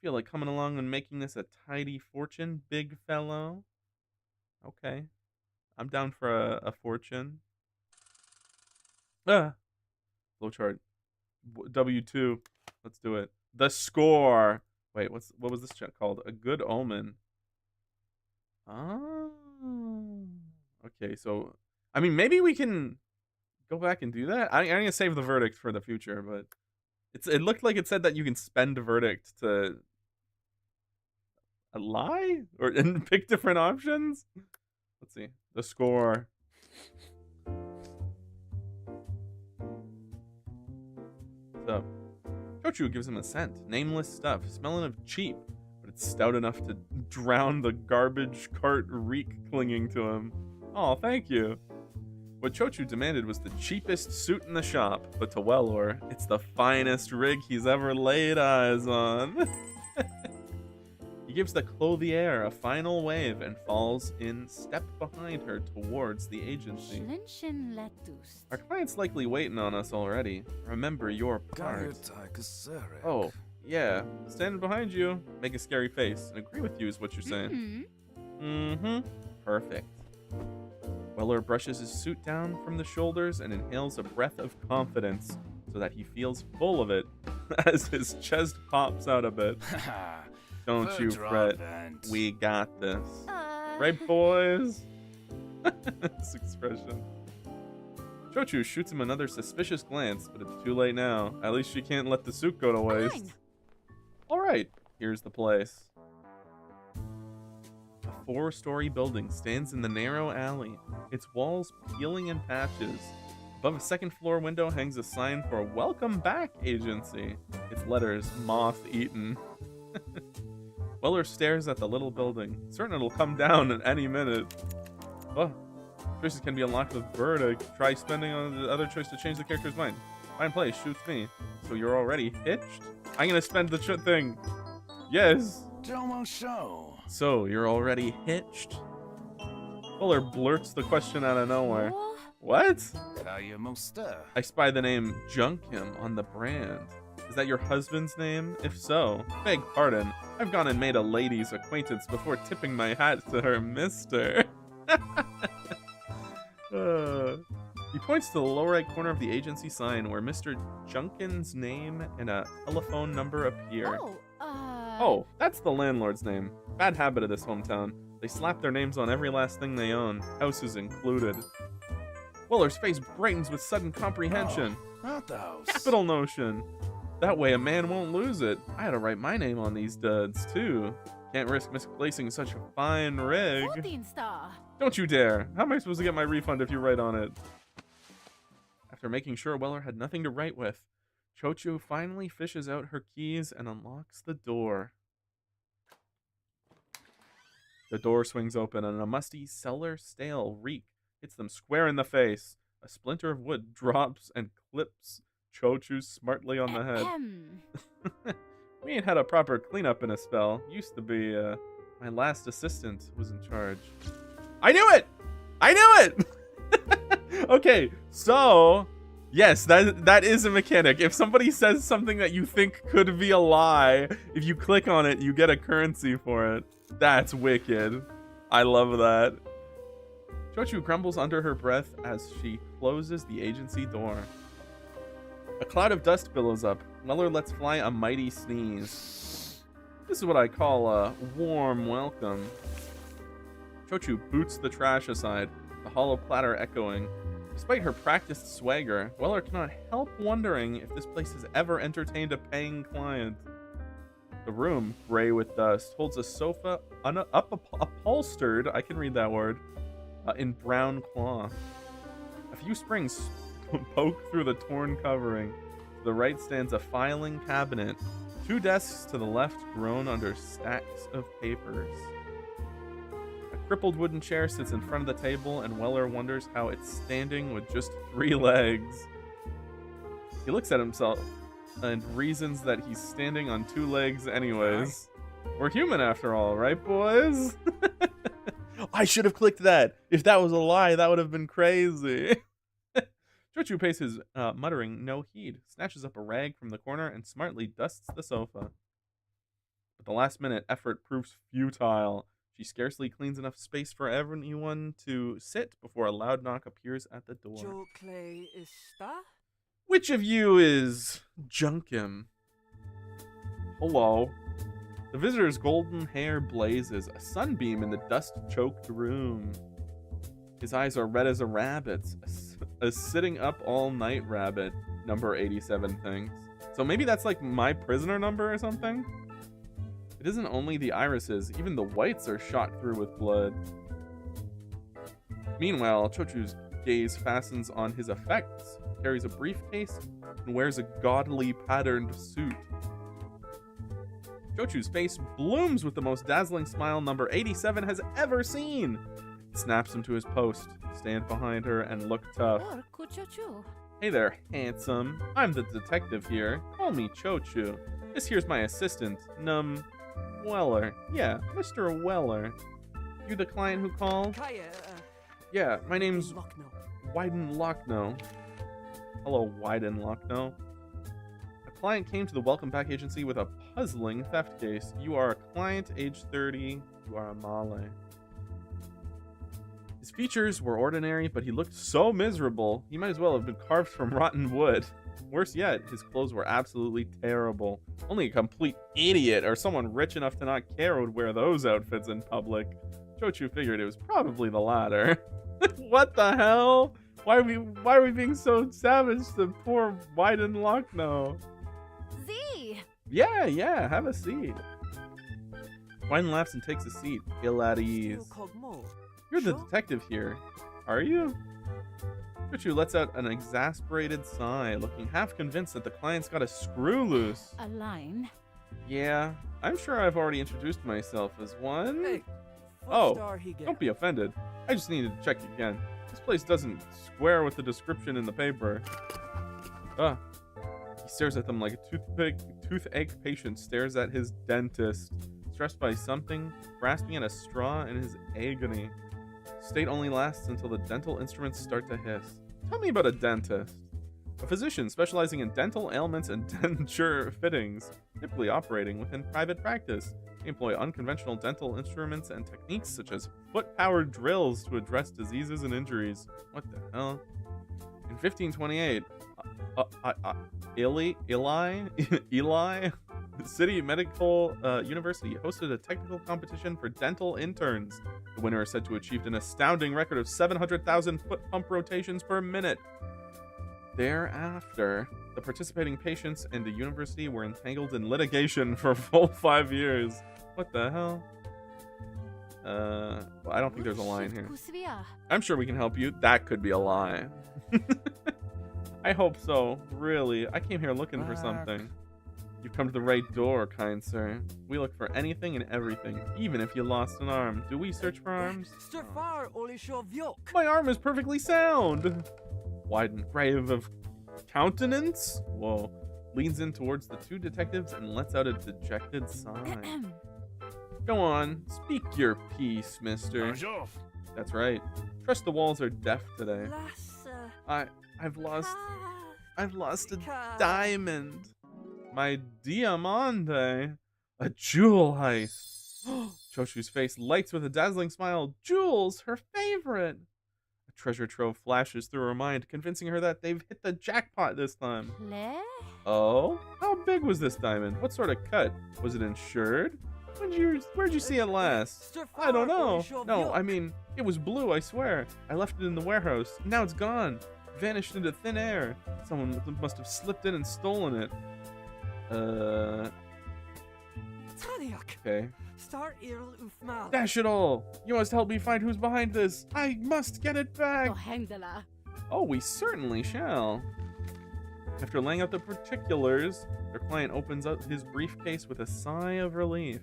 Feel like coming along and making this a tidy fortune, big fellow? Okay. I'm down for a fortune. Flowchart. W2. Let's do it. The score. Wait, what was this check called? A good omen. Oh. Okay, so I mean maybe we can go back and do that. I'm gonna save the verdict for the future, but it looked like it said that you can spend a verdict to lie and pick different options. Let's see. The score. So, Chochu gives him a scent. Nameless stuff, smelling of cheap, but it's stout enough to drown the garbage cart reek clinging to him. Oh, thank you. What Chochu demanded was the cheapest suit in the shop, but to Weller, it's the finest rig he's ever laid eyes on. He gives the clothier a final wave and falls in step behind her towards the agency. Our client's likely waiting on us already. Remember your part. Oh, yeah. Standing behind you. Make a scary face and agree with you is what you're saying. Mm-hmm. Perfect. Weller brushes his suit down from the shoulders and inhales a breath of confidence so that he feels full of it as his chest pops out a bit. Don't you fret. We got this. Right, boys? This expression. Chochu shoots him another suspicious glance, but it's too late now. At least she can't let the suit go to waste. Alright, here's the place. A 4-story building stands in the narrow alley, its walls peeling in patches. Above a second-floor window hangs a sign for Welcome Back Agency. Its letters moth-eaten. Weller stares at the little building, certain it'll come down at any minute. Oh, choices can be unlocked with verdict. Try spending on the other choice to change the character's mind. Fine play, shoots me. So you're already hitched? I'm gonna spend the thing. Yes. So you're already hitched? Weller blurts the question out of nowhere. What? I spy the name Junkim on the brand. Is that your husband's name? If so, beg pardon. I've gone and made a lady's acquaintance before tipping my hat to her mister. He points to the lower right corner of the agency sign where Mr. Junkin's name and a telephone number appear. Oh, that's the landlord's name. Bad habit of this hometown. They slap their names on every last thing they own, houses included. Weller's face brightens with sudden comprehension. Not the house. Capital notion. That way a man won't lose it. I had to write my name on these duds, too. Can't risk misplacing such a fine rig. Don't you dare. How am I supposed to get my refund if you write on it? After making sure Weller had nothing to write with, Chochu finally fishes out her keys and unlocks the door. The door swings open and a musty cellar stale reek hits them square in the face. A splinter of wood drops and clips Chochu smartly on the head. We ain't had a proper cleanup in a spell. Used to be, my last assistant was in charge. I knew it! I knew it! Okay, so yes, that is a mechanic. If somebody says something that you think could be a lie, if you click on it, you get a currency for it. That's wicked. I love that. Chochu grumbles under her breath as she closes the agency door. A cloud of dust billows up. Weller lets fly a mighty sneeze. This is what I call a warm welcome. Chochu boots the trash aside, the hollow clatter echoing. Despite her practiced swagger, Weller cannot help wondering if this place has ever entertained a paying client. The room, gray with dust, holds a sofa upholstered, I can read that word, in brown cloth. A few springs poke through the torn covering. To the right stands a filing cabinet. 2 desks to the left groan under stacks of papers. A crippled wooden chair sits in front of the table, and Weller wonders how it's standing with just 3 legs. He looks at himself and reasons that he's standing on 2 legs anyways. We're human after all, right, boys? I should have clicked that. If that was a lie, that would have been crazy. Chochu pays his muttering no heed, snatches up a rag from the corner, and smartly dusts the sofa. But the last-minute effort proves futile. She scarcely cleans enough space for everyone to sit before a loud knock appears at the door. Which of you is Junkim? Hello. The visitor's golden hair blazes, a sunbeam in the dust-choked room. His eyes are red as a rabbit's, a sitting up all night rabbit, number 87 thinks. So maybe that's like my prisoner number or something? It isn't only the irises, even the whites are shot through with blood. Meanwhile, Chochu's gaze fastens on his effects, carries a briefcase, and wears a gaudily patterned suit. Chochu's face blooms with the most dazzling smile number 87 has ever seen. He snaps him to his post, stand behind her, and look tough. Hey there, handsome. I'm the detective here. Call me Chochu. This here's my assistant, Weller. Yeah, Mr. Weller. You the client who called? Yeah, my name's Wyden Lochno. Hello, Wyden Lochno. A client came to the Welcome Back agency with a puzzling theft case. You are a client, age 30. You are a Male. His features were ordinary, but he looked so miserable, he might as well have been carved from rotten wood. Worse yet, his clothes were absolutely terrible. Only a complete idiot or someone rich enough to not care would wear those outfits in public. Chochu figured it was probably the latter. What the hell? Why are we being so savage to poor Wyden Lochno? Z. Yeah, have a seat. Wyden laughs and takes a seat, ill at ease. You're the detective here, are you? Chochu lets out an exasperated sigh, looking half convinced that the client's got a screw loose. A line. Yeah, I'm sure I've already introduced myself as one. Hey, don't be offended. I just needed to check again. This place doesn't square with the description in the paper. He stares at them like a toothache patient stares at his dentist, stressed by something, grasping at a straw in his agony. State only lasts until the dental instruments start to hiss. Tell me about a dentist. A physician specializing in dental ailments and denture fittings, typically operating within private practice. They employ unconventional dental instruments and techniques such as foot-powered drills to address diseases and injuries. What the hell? In 1528, Eli City Medical University hosted a technical competition for dental interns. The winner is said to have achieved an astounding record of 700,000 foot pump rotations per minute. Thereafter, the participating patients and the university were entangled in litigation for a full 5 years. What the hell? Well, I don't think there's a line here. I'm sure we can help you. That could be a lie. I hope so. Really. I came here looking for something. You've come to the right door, kind sir. We look for anything and everything, even if you lost an arm. Do we search for arms? My arm is perfectly sound! Wyden, grave of countenance? Whoa. Leans in towards the 2 detectives and lets out a dejected sigh. Go on, speak your piece, mister. That's right. Trust the walls are deaf today. I've lost a Ka- diamond. My diamante. A jewel heist. Chochu's face lights with a dazzling smile. Jewels, her favorite. A treasure trove flashes through her mind, convincing her that they've hit the jackpot this time. Le? Oh? How big was this diamond? What sort of cut? Was it insured? Where'd you see it last? I don't know. No, I mean, it was blue, I swear. I left it in the warehouse. Now it's gone. Vanished into thin air. Someone must have slipped in and stolen it. Okay. Dash it all! You must help me find who's behind this. I must get it back. Oh, Hendela. Oh, we certainly shall. After laying out the particulars, their client opens up his briefcase with a sigh of relief.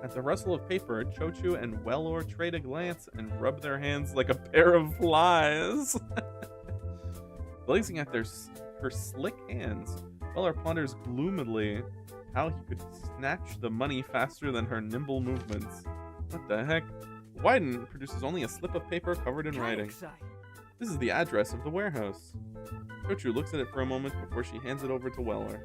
At the rustle of paper, Chochu and Wellor trade a glance and rub their hands like a pair of flies. Gazing at her slick hands, Wellor ponders gloomily how he could snatch the money faster than her nimble movements. What the heck? Wyden produces only a slip of paper covered in writing. This is the address of the warehouse. Chochu looks at it for a moment before she hands it over to Wellor.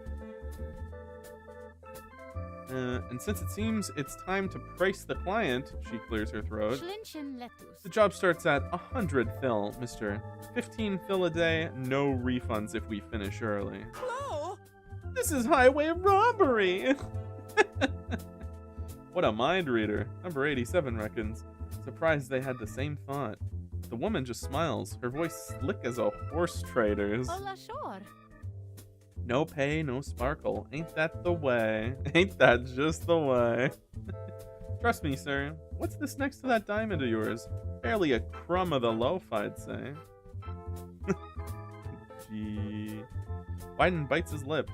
And since it seems it's time to price the client, she clears her throat. The job starts at 100 fil, mister. 15 fil a day, no refunds if we finish early. Hello? This is highway robbery! What a mind reader. Number 87 reckons. Surprised they had the same thought. The woman just smiles, her voice slick as a horse trader's. Hola, sure. No pay, no sparkle. Ain't that the way? Ain't that just the way? Trust me, sir. What's this next to that diamond of yours? Barely a crumb of the loaf, I'd say. Gee. Biden bites his lip.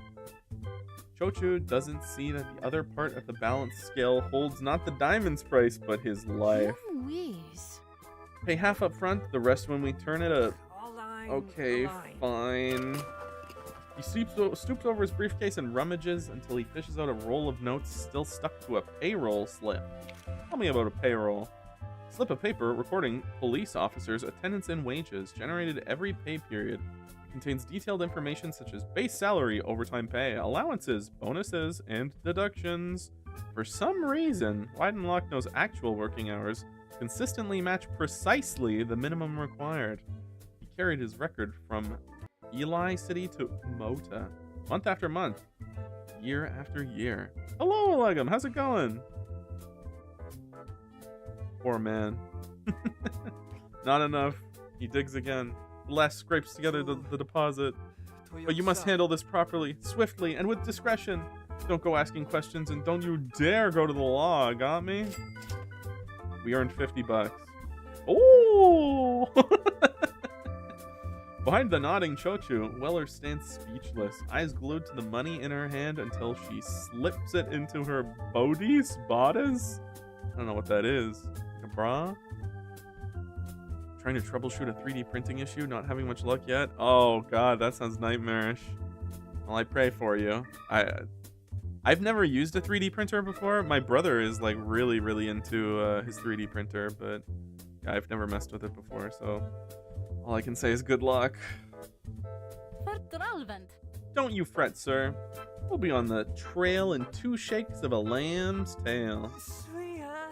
Chochu doesn't see that the other part of the balance scale holds not the diamond's price, but his life. Louise. Pay half up front, the rest when we turn it up. Okay, fine. He stoops over his briefcase and rummages until he fishes out a roll of notes still stuck to a payroll slip. Tell me about a payroll. Slip of paper recording police officers' attendance and wages generated every pay period. Contains detailed information such as base salary, overtime pay, allowances, bonuses, and deductions. For some reason, Weidenlock knows actual working hours consistently match precisely the minimum required. He carried his record from Eli City to Mota, month after month, year after year. Hello, Legum, how's it going? Poor man. Not enough. He digs again. The last scrapes together the deposit. But you must handle this properly, swiftly, and with discretion. Don't go asking questions, and don't you dare go to the law, got me? We earned $50. Oh! Behind the nodding Chochu, Weller stands speechless, eyes glued to the money in her hand until she slips it into her bodice? Bodice? I don't know what that is. A bra? Trying to troubleshoot a 3D printing issue, not having much luck yet? Oh god, that sounds nightmarish. Well, I pray for you. I've never used a 3D printer before. My brother is like really into his 3D printer, but yeah, I've never messed with it before, so all I can say is good luck. Birctreel. Don't you fret, sir. We'll be on the trail in 2 shakes of a lamb's tail.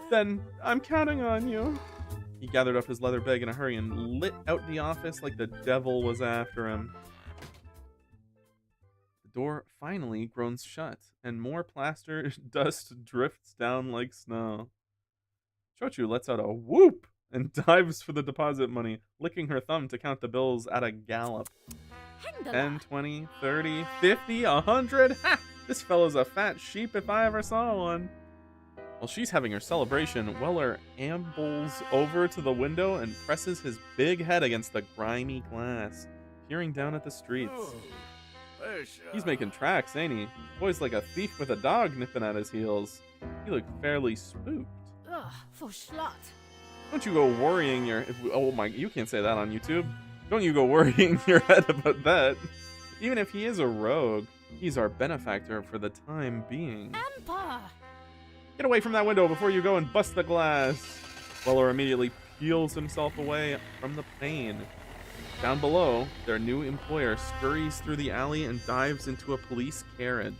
Then I'm counting on you. He gathered up his leather bag in a hurry and lit out the office like the devil was after him. The door finally groans shut, and more plaster dust drifts down like snow. Chochu lets out a whoop and dives for the deposit money, licking her thumb to count the bills at a gallop. 10, 20, 30, 50, 100. Ha! This fellow's a fat sheep if I ever saw one. While she's having her celebration, Weller ambles over to the window and presses his big head against the grimy glass, peering down at the streets. He's making tracks, ain't he? Boy's like a thief with a dog nipping at his heels. He looked fairly spooked. Ugh, for slut. Don't you go worrying your... Oh my... You can't say that on YouTube. Don't you go worrying your head about that. Even if he is a rogue, he's our benefactor for the time being. Empire. Get away from that window before you go and bust the glass. Weller immediately peels himself away from the pane. Down below, their new employer scurries through the alley and dives into a police carriage.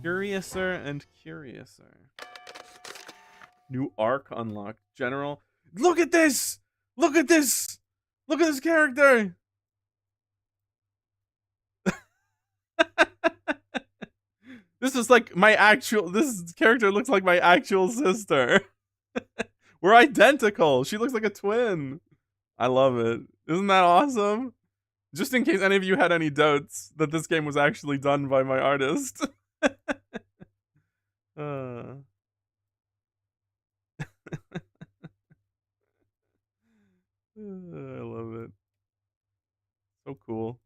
Curiouser and curiouser. New arc unlocked. General. Look at this! Look at this! Look at this character! This is like my actual. This character looks like my actual sister. We're identical. She looks like a twin. I love it. Isn't that awesome? Just in case any of you had any doubts that this game was actually done by my artist. I love it. So cool.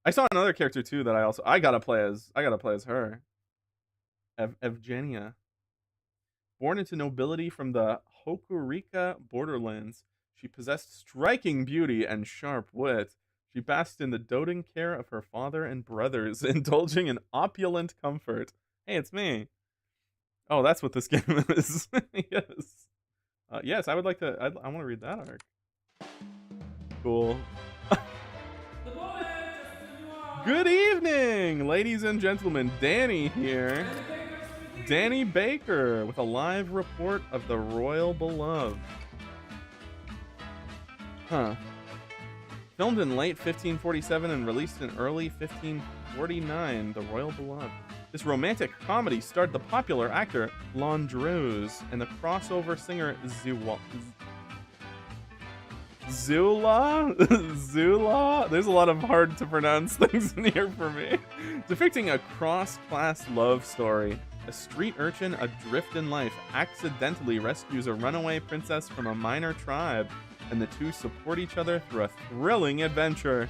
I saw another character too that I gotta play as her. Evgenia. Born into nobility from the Hokurika borderlands, she possessed striking beauty and sharp wit. She basked in the doting care of her father and brothers, indulging in opulent comfort. Hey, it's me. Oh, that's what this game is. Yes. Yes, I would like to. I want to read that arc. Cool. Good evening, ladies and gentlemen. Danny here. Danny Baker with a live report of the Royal Beloved. Huh. Filmed in late 1547 and released in early 1549, The Royal Beloved. This romantic comedy starred the popular actor Landreuse and the crossover singer Zula? There's a lot of hard to pronounce things in here for me. Depicting a cross-class love story. A street urchin adrift in life accidentally rescues a runaway princess from a minor tribe, and the two support each other through a thrilling adventure.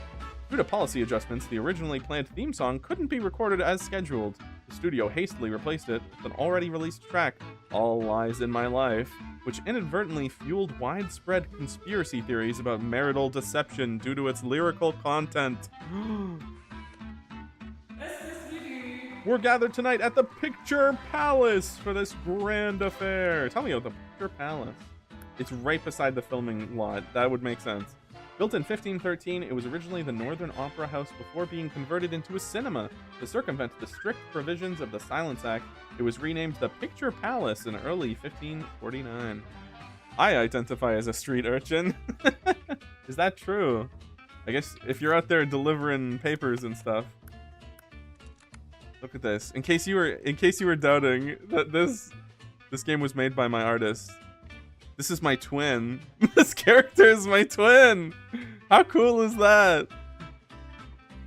Due to policy adjustments, the originally planned theme song couldn't be recorded as scheduled. The studio hastily replaced it with an already released track, All Lies in My Life, which inadvertently fueled widespread conspiracy theories about marital deception due to its lyrical content. We're gathered tonight at the Picture Palace for this grand affair. Tell me about the Picture Palace. It's right beside the filming lot. That would make sense. Built in 1513, it was originally the Northern Opera House before being converted into a cinema. To circumvent the strict provisions of the Silence Act, it was renamed the Picture Palace in early 1549. I identify as a street urchin. Is that true? I guess if you're out there delivering papers and stuff. Look at this. In case you were doubting that this game was made by my artist. This is my twin. This character is my twin. How cool is that?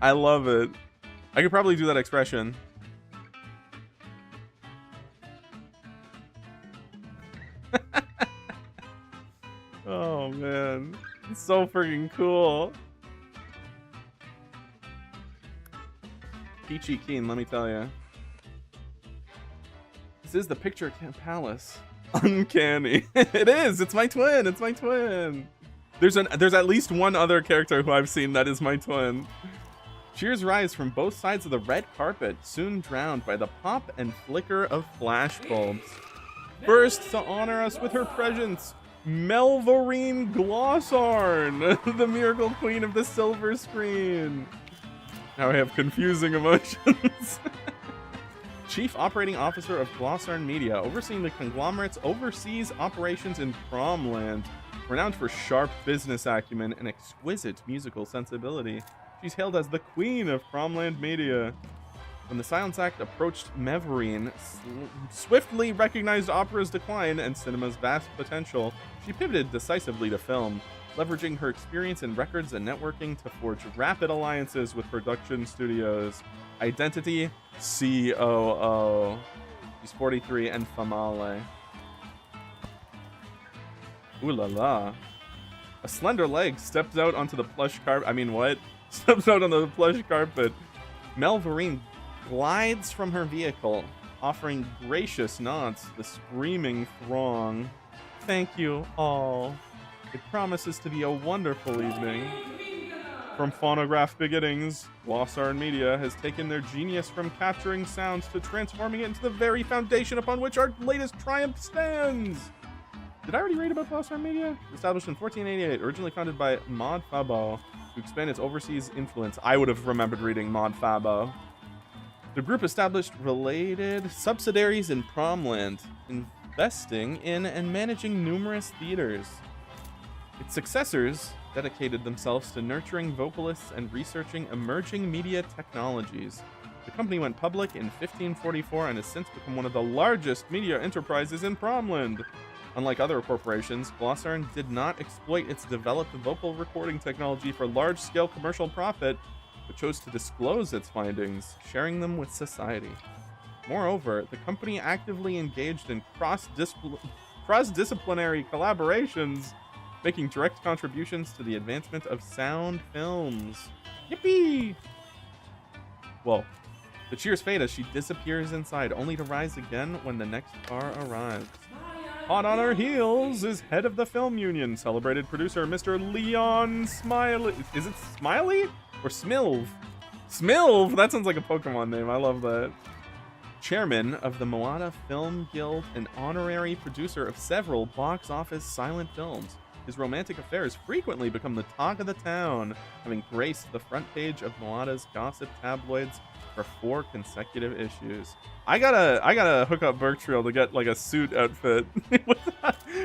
I love it. I could probably do that expression. Oh man, it's so freaking cool. Peachy keen, let me tell you. This is the Picture Palace. Uncanny. It is. It's my twin. It's my twin. There's at least one other character who I've seen that is my twin. Cheers rise from both sides of the red carpet, soon drowned by the pop and flicker of flashbulbs. First to honor us with her presence, Melvorine Glossarn, the miracle queen of the silver screen. Now I have confusing emotions. Chief Operating Officer of Glossarn Media, overseeing the conglomerate's overseas operations in Promland. Renowned for sharp business acumen and exquisite musical sensibility, she's hailed as the Queen of Promland Media. When the Silence Act approached, Meverine swiftly recognized opera's decline and cinema's vast potential. She pivoted decisively to film, leveraging her experience in records and networking to forge rapid alliances with production studios. Identity, COO. She's 43 and famale. Ooh la la. A slender leg steps out onto the plush carpet. I mean, what? Steps out on the plush carpet. Melvorine glides from her vehicle, offering gracious nods to the screaming throng. Thank you all. It promises to be a wonderful evening. From phonograph beginnings, Glossarn Media has taken their genius from capturing sounds to transforming it into the very foundation upon which our latest triumph stands. Did I already read about Godhrkar Media? Established in 1488, originally founded by Maud Fabo, to expand its overseas influence. I would have remembered reading Maud Fabo. The group established related subsidiaries in Promland, investing in and managing numerous theaters. Its successors dedicated themselves to nurturing vocalists and researching emerging media technologies. The company went public in 1544 and has since become one of the largest media enterprises in Promland. Unlike other corporations, Godhrkar did not exploit its developed vocal recording technology for large-scale commercial profit, but chose to disclose its findings, sharing them with society. Moreover, the company actively engaged in cross-disciplinary collaborations, making direct contributions to the advancement of sound films. Yippee! Whoa. The cheers fade as she disappears inside, only to rise again when the next car arrives. Hot on her heels is head of the film union, celebrated producer Mr. Leon Smiley. Is it Smiley or Smilv? Smilv! That sounds like a Pokemon name. I love that. Chairman of the Moana Film Guild and honorary producer of several box office silent films. His romantic affairs frequently become the talk of the town, having graced the front page of Moana's gossip tabloids for 4 consecutive issues. I gotta hook up Birctreel to get like a suit outfit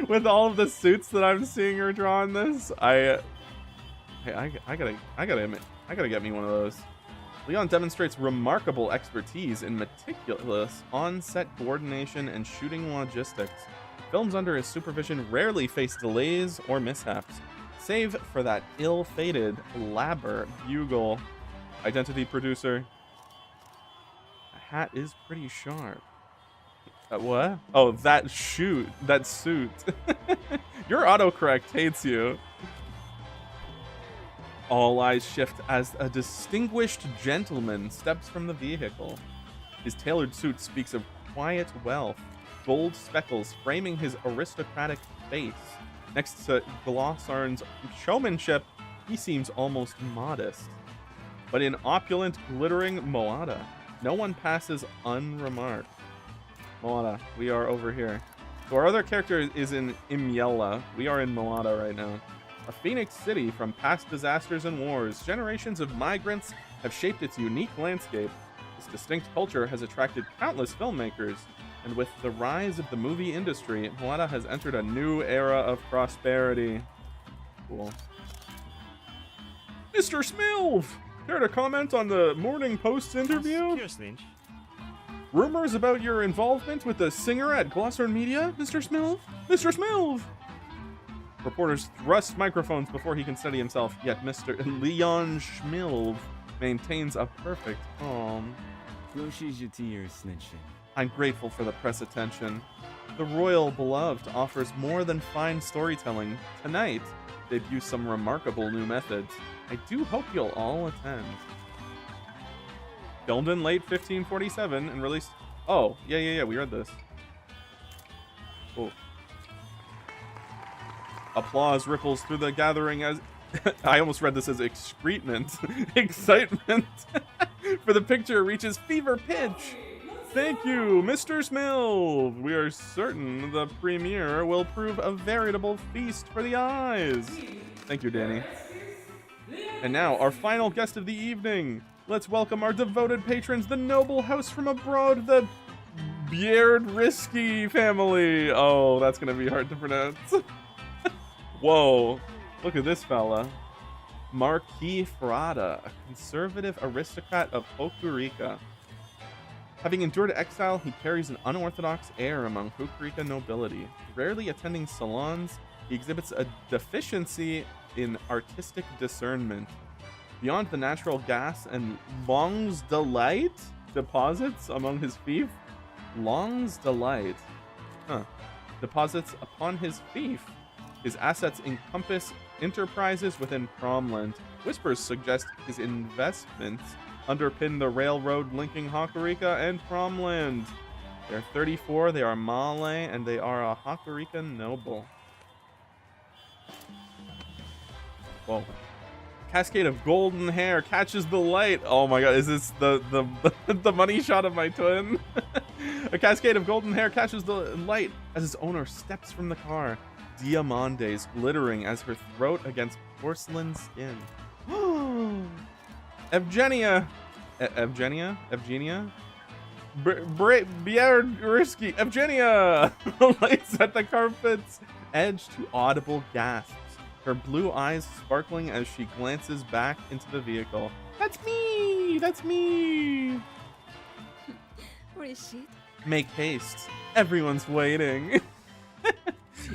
with all of the suits that I'm seeing her draw in this. I gotta get me one of those. Leon demonstrates remarkable expertise in meticulous on-set coordination and shooting logistics. Films under his supervision rarely face delays or mishaps, save for that ill-fated Labber bugle. Identity producer. The hat is pretty sharp. What? Oh, that suit. Your autocorrect hates you. All eyes shift as a distinguished gentleman steps from the vehicle. His tailored suit speaks of quiet wealth, gold speckles framing his aristocratic face. Next to Godhrkar's showmanship, he seems almost modest. But in opulent, glittering Moana, no one passes unremarked. Moana, we are over here. So our other character is in Imiela. We are in Moana right now. A phoenix city from past disasters and wars, generations of migrants have shaped its unique landscape. This distinct culture has attracted countless filmmakers, and with the rise of the movie industry, Moana has entered a new era of prosperity. Cool. Mr. Smilv! Care to comment on the Morning Post's interview? Rumors about your involvement with the singer at Godhrkar Media, Mr. Smilv? Mr. Smilv! Reporters thrust microphones before he can steady himself, yet Mr. Leon Schmilv maintains a perfect calm. I'm grateful for the press attention. The Royal Beloved offers more than fine storytelling. Tonight, debuts some remarkable new methods. I do hope you'll all attend. Filmed in late 1547 and released... Oh, yeah, we read this. Oh. Applause ripples through the gathering as... I almost read this as excrement. Excitement for the picture reaches fever pitch. Thank you, Mr. Smilv. We are certain the premiere will prove a veritable feast for the eyes. Thank you, Danny. And now, our final guest of the evening. Let's welcome our devoted patrons, the noble house from abroad, the Birctreel family. Oh, that's going to be hard to pronounce. Whoa, look at this fella. Marquis Ferrada, a conservative aristocrat of Hokurika. Having endured exile, he carries an unorthodox air among Hokurika nobility. Rarely attending salons, he exhibits a deficiency in artistic discernment. Beyond the natural gas and Long's Delight deposits among his fief. Long's Delight. Deposits upon his fief. His assets encompass enterprises within Promland. Whispers suggest his investments underpin the railroad linking Hokurika and Promland. They're 34, they are Malay, and they are a Hokurika noble. Whoa. Cascade of golden hair catches the light. Oh my god, is this the money shot of my twin? A cascade of golden hair catches the light as its owner steps from the car, diamantes glittering as her throat against porcelain skin. Evgenia! Evgenia? Bierdsky! Evgenia! Lights at the carpet's edge to audible gasps, her blue eyes sparkling as she glances back into the vehicle. That's me! That's me! Rishit. Make haste. Everyone's waiting.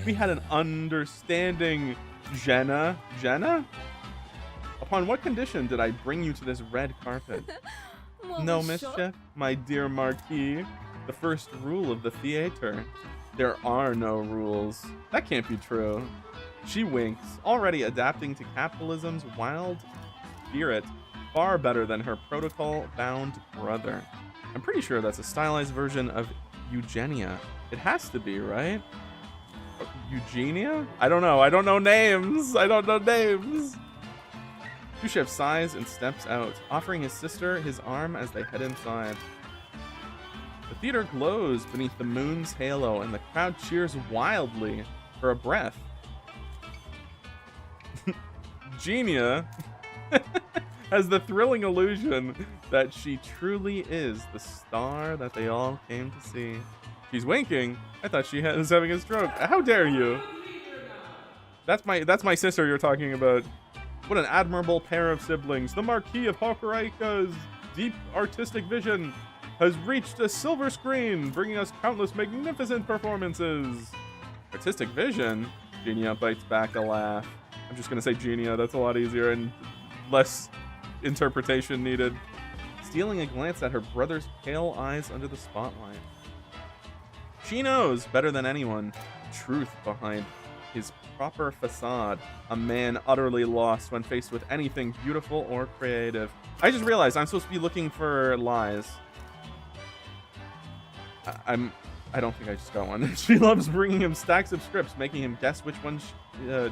We had an understanding, Jenna. Jenna? Upon what condition did I bring you to this red carpet? No mischief, my dear Marquis. The first rule of the theater. There are no rules. That can't be true. She winks, already adapting to capitalism's wild spirit far better than her protocol-bound brother. I'm pretty sure that's a stylized version of Eugenia. It has to be, right? Eugenia? I don't know. I don't know names. Khrushchev sighs and steps out, offering his sister his arm as they head inside. The theater glows beneath the moon's halo, and the crowd cheers wildly for a breath. Genia has the thrilling illusion that she truly is the star that they all came to see. She's winking. I thought she was having a stroke. How dare you? That's my sister you're talking about. What an admirable pair of siblings. The Marquis of Hokureika's deep artistic vision has reached a silver screen, bringing us countless magnificent performances. Artistic vision? Genia bites back a laugh. I'm just gonna say Genia, that's a lot easier and less interpretation needed. Stealing a glance at her brother's pale eyes under the spotlight. She knows better than anyone the truth behind his proper facade, a man utterly lost when faced with anything beautiful or creative. I just realized I'm supposed to be looking for lies. I don't think I just got one. She loves bringing him stacks of scripts, making him guess which ones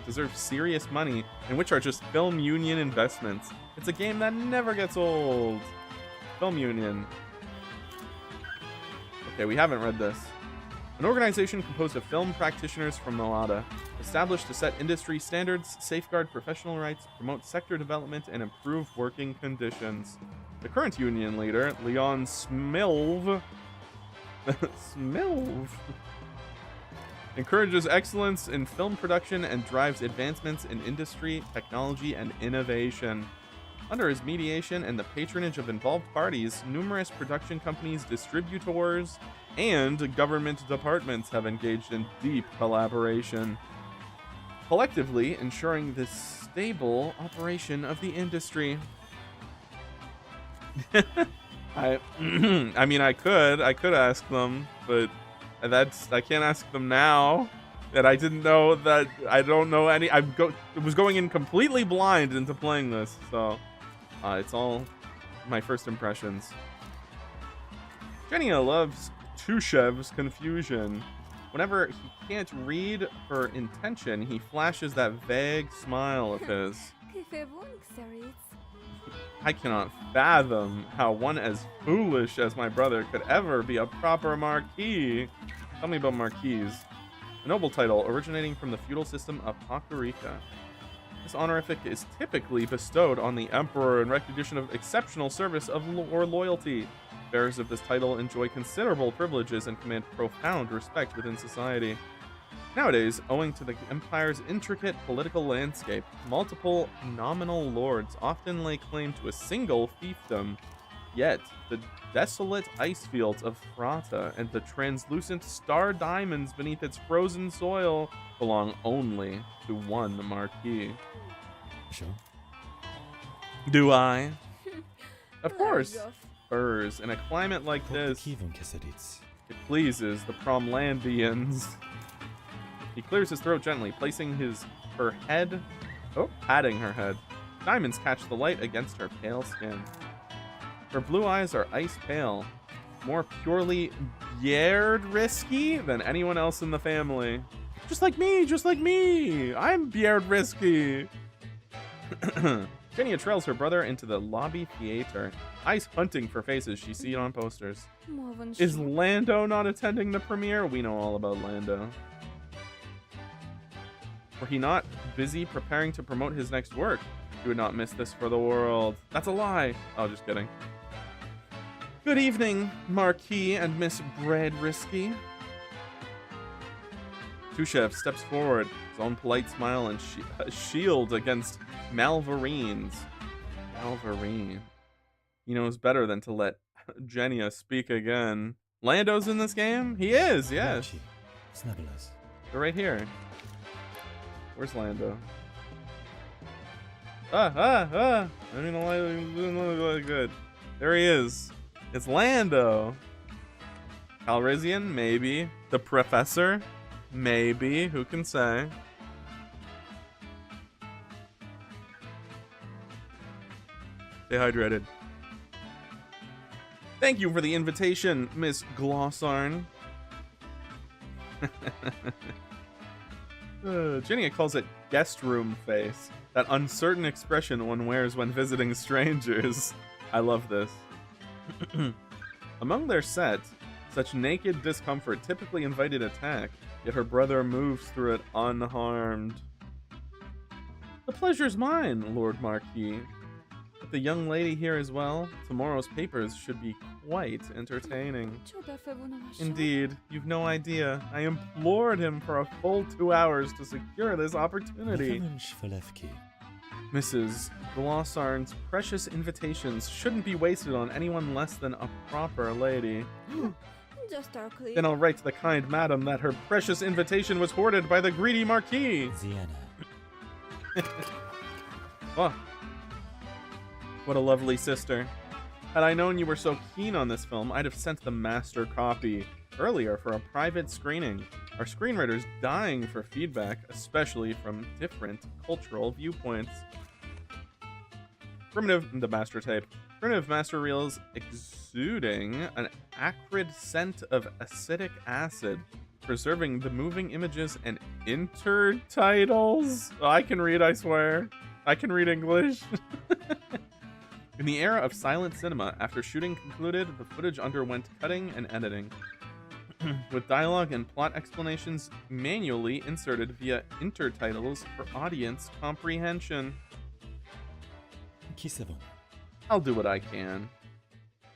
deserve serious money and which are just film union investments. It's a game that never gets old. Film union. Okay, we haven't read this. An organization composed of film practitioners from Malada, established to set industry standards, safeguard professional rights, promote sector development, and improve working conditions. The current union leader, Leon Smilv, encourages excellence in film production and drives advancements in industry, technology, and innovation. Under his mediation and the patronage of involved parties, numerous production companies, distributors, and government departments have engaged in deep collaboration, collectively ensuring the stable operation of the industry. I mean, I could ask them, but I can't ask them now. And I didn't know that. I don't know any. I was going in completely blind into playing this, so it's all my first impressions. Genia loves Khrushchev's confusion. Whenever he can't read her intention, he flashes that vague smile of his. I cannot fathom how one as foolish as my brother could ever be a proper marquis. Tell me about marquis. A noble title originating from the feudal system of Hokureika. This honorific is typically bestowed on the emperor in recognition of exceptional service or loyalty. Bearers of this title enjoy considerable privileges and command profound respect within society. Nowadays, owing to the empire's intricate political landscape, multiple nominal lords often lay claim to a single fiefdom. Yet, the desolate ice fields of Frata and the translucent star diamonds beneath its frozen soil belong only to one marquis. Sure. Do I? Of course. Furs. In a climate like this, it pleases the Promlandians. He clears his throat gently, patting her head. Diamonds catch the light against her pale skin. Her blue eyes are ice pale, more purely Bierdsky than anyone else in the family. Just like me! I'm Bierdsky! Genia trails her brother into the lobby theater, eyes hunting for faces she sees on posters. Is Lando not attending the premiere? We know all about Lando. Were he not busy preparing to promote his next work, he would not miss this for the world. That's a lie. Oh, just kidding. Good evening, Marquis and Miss Bradrisky. Tushev steps forward, his own polite smile and shield against Malvarines. Malvarine. He knows better than to let Genia speak again. Lando's in this game? He is, yes. They're right here. Where's Lando? I mean, like good. There he is. It's Lando. Calrissian? Maybe. The Professor? Maybe. Who can say? Stay hydrated. Thank you for the invitation, Miss Glossarn. Genia calls it guest room face. That uncertain expression one wears when visiting strangers. I love this. Among their set, such naked discomfort typically invited attack, yet her brother moves through it unharmed. The pleasure's mine, Lord Marquis. With the young lady here as well, tomorrow's papers should be quite entertaining. Indeed, you've no idea. I implored him for a full 2 hours to secure this opportunity. Mrs. Glossarn's precious invitations shouldn't be wasted on anyone less than a proper lady. Then I'll write to the kind madam that her precious invitation was hoarded by the greedy Marquis. Oh, what a lovely sister. Had I known you were so keen on this film, I'd have sent the master copy earlier for a private screening. Our screenwriter's dying for feedback, especially from different cultural viewpoints. The master tape. Primitive master reels exuding an acrid scent of acidic acid, preserving the moving images and intertitles. Oh, I can read, I swear. I can read English. In the era of silent cinema, after shooting concluded, the footage underwent cutting and editing, with dialogue and plot explanations manually inserted via intertitles for audience comprehension. I'll do what I can.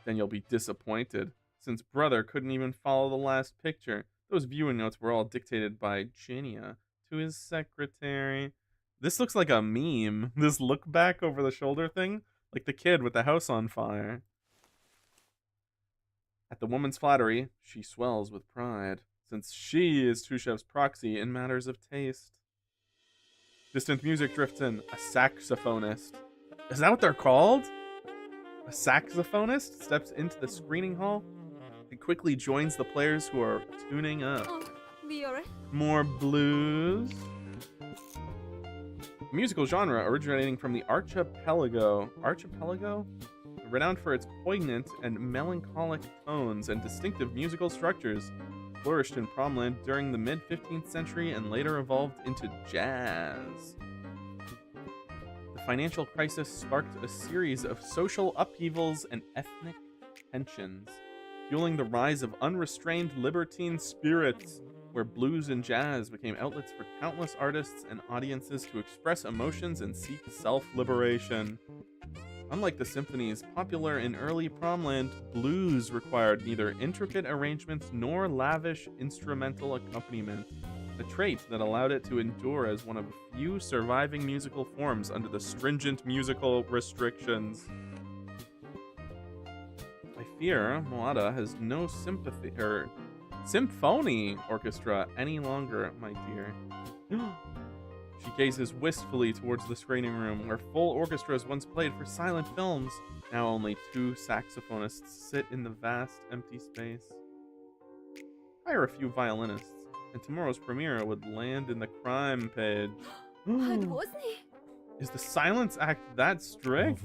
Then you'll be disappointed, since brother couldn't even follow the last picture. Those viewing notes were all dictated by Genia to his secretary. This looks like a meme. This look back over the shoulder thing. Like the kid with the house on fire. At the woman's flattery, she swells with pride, since she is Tushev's proxy in matters of taste. Distant music drifts in. A saxophonist. Is that what they're called? A saxophonist steps into the screening hall and quickly joins the players who are tuning up. More blues. Musical genre originating from the archipelago, renowned for its poignant and melancholic tones and distinctive musical structures, flourished in Promland during the mid-15th century and later evolved into jazz. The financial crisis sparked a series of social upheavals and ethnic tensions, fueling the rise of unrestrained libertine spirits, where blues and jazz became outlets for countless artists and audiences to express emotions and seek self-liberation. Unlike the symphonies popular in early Promland, blues required neither intricate arrangements nor lavish instrumental accompaniment, a trait that allowed it to endure as one of a few surviving musical forms under the stringent musical restrictions. I fear Moada has no symphony orchestra any longer, my dear. She gazes wistfully towards the screening room, where full orchestras once played for silent films. Now only 2 saxophonists sit in the vast empty space. Hire a few violinists, and tomorrow's premiere would land in the crime page. Is the Silence Act that strict?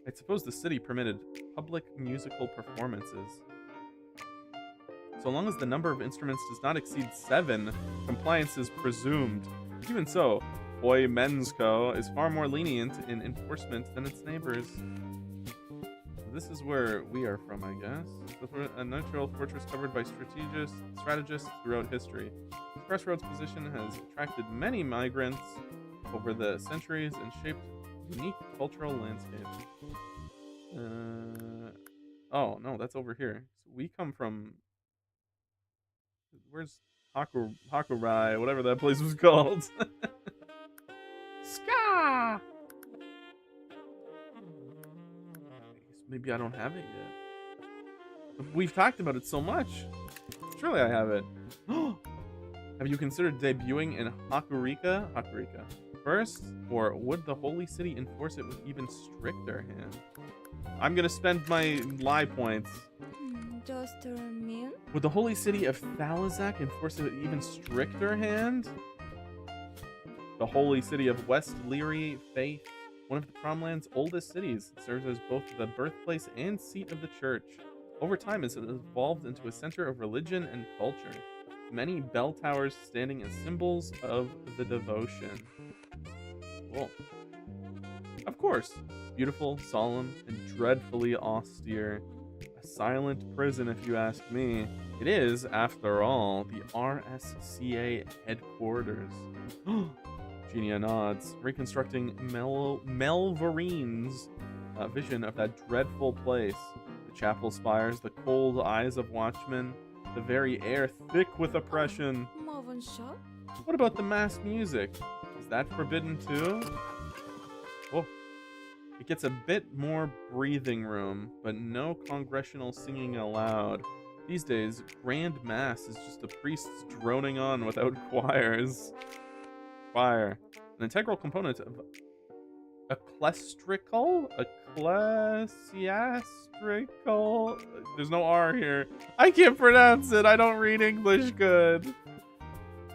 I suppose the city permitted public musical performances. So long as the number of instruments does not exceed 7, compliance is presumed. Even so, Poimensko is far more lenient in enforcement than its neighbors. This is where we are from, I guess. A natural fortress covered by strategists throughout history. This crossroads position has attracted many migrants over the centuries and shaped unique cultural landscapes. Oh, no, that's over here. So we come from... Where's Hakurai, whatever that place was called? Ska! Maybe I don't have it yet. We've talked about it so much. Surely I have it. Have you considered debuting in Hakurika first? Or would the Holy City enforce it with even stricter hand? I'm gonna spend my lie points. Just a minute. Would the Holy City of Thalazak enforce it with even stricter hand? The Holy City of West Leary Faith, one of the Cromland's oldest cities, serves as both the birthplace and seat of the church. Over time, it has evolved into a center of religion and culture. Many bell towers standing as symbols of the devotion. Cool. Of course, beautiful, solemn, and dreadfully austere. A silent prison, if you ask me. It is, after all, the RSCA headquarters. Genia nods, reconstructing Melverine's vision of that dreadful place. The chapel spires, the cold eyes of watchmen, the very air thick with oppression. What about the mass music? Is that forbidden too? Oh, it gets a bit more breathing room, but no congregational singing allowed. These days, grand mass is just the priests droning on without choirs. Choir, an integral component of ecclesiastical. There's no R here. I can't pronounce it. I don't read English good.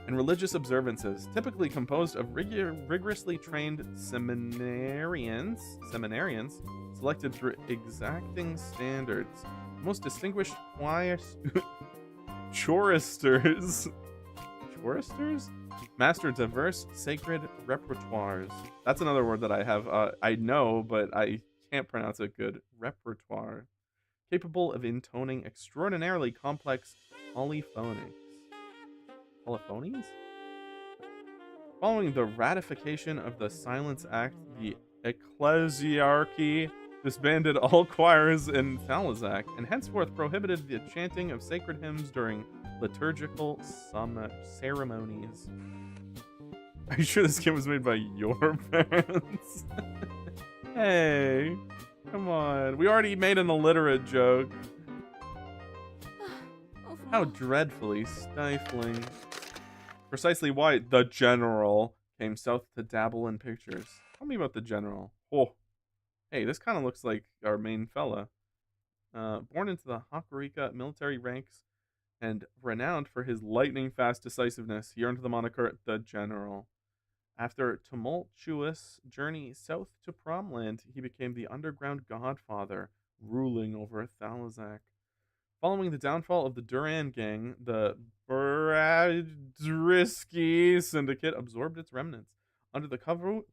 And religious observances, typically composed of rigorously trained seminarians selected through exacting standards. The most distinguished choristers master diverse sacred repertoires. That's another word that I have. I know, but I can't pronounce it good. Repertoire. Capable of intoning extraordinarily complex polyphonies. Polyphonies? Following the ratification of the Silence Act, the ecclesiarchy disbanded all choirs in Thalazak and henceforth prohibited the chanting of sacred hymns during liturgical ceremonies. Are you sure this game was made by your parents? Hey, come on. We already made an illiterate joke. How dreadfully stifling. Precisely why the General came south to dabble in pictures. Tell me about the General. Oh, hey, this kind of looks like our main fella. Born into the Hakurika military ranks and renowned for his lightning-fast decisiveness, he earned the moniker the General. After a tumultuous journey south to Promland, he became the underground godfather, ruling over Thalazak. Following the downfall of the Duran gang, the Bradrisky syndicate absorbed its remnants. Under the covert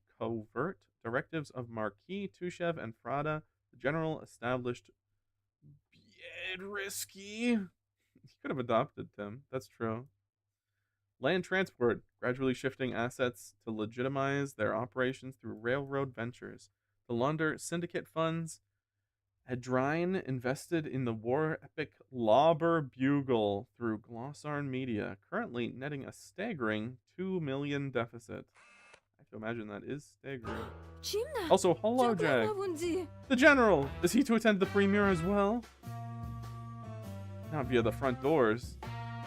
directives of Marquis Tushev and Frada, the general established Bradrisky. He could have adopted them. That's true. Land transport, gradually shifting assets to legitimize their operations through railroad ventures. The Launder syndicate funds Hadrine invested in the war epic Lauber Bugle through Glossarn Media, currently netting a staggering $2 million deficit. I have to imagine that is staggering. Also, hello, Jack. The General! Is he to attend the premiere as well? Not via the front doors.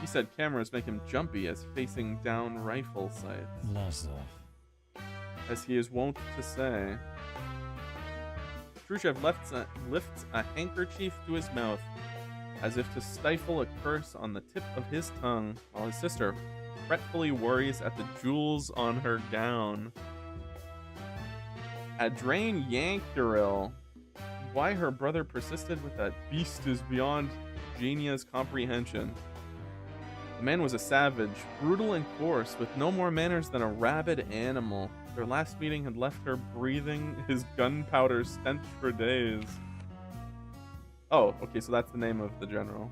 He said cameras make him jumpy as facing down rifle sights. As he is wont to say. Khrushchev lifts a handkerchief to his mouth, as if to stifle a curse on the tip of his tongue, while his sister fretfully worries at the jewels on her gown. Adrain Yankeril. Why her brother persisted with that beast is beyond Genia's comprehension. The man was a savage, brutal and coarse, with no more manners than a rabid animal. Their last meeting had left her breathing his gunpowder stench for days. Oh, okay, so that's the name of the general.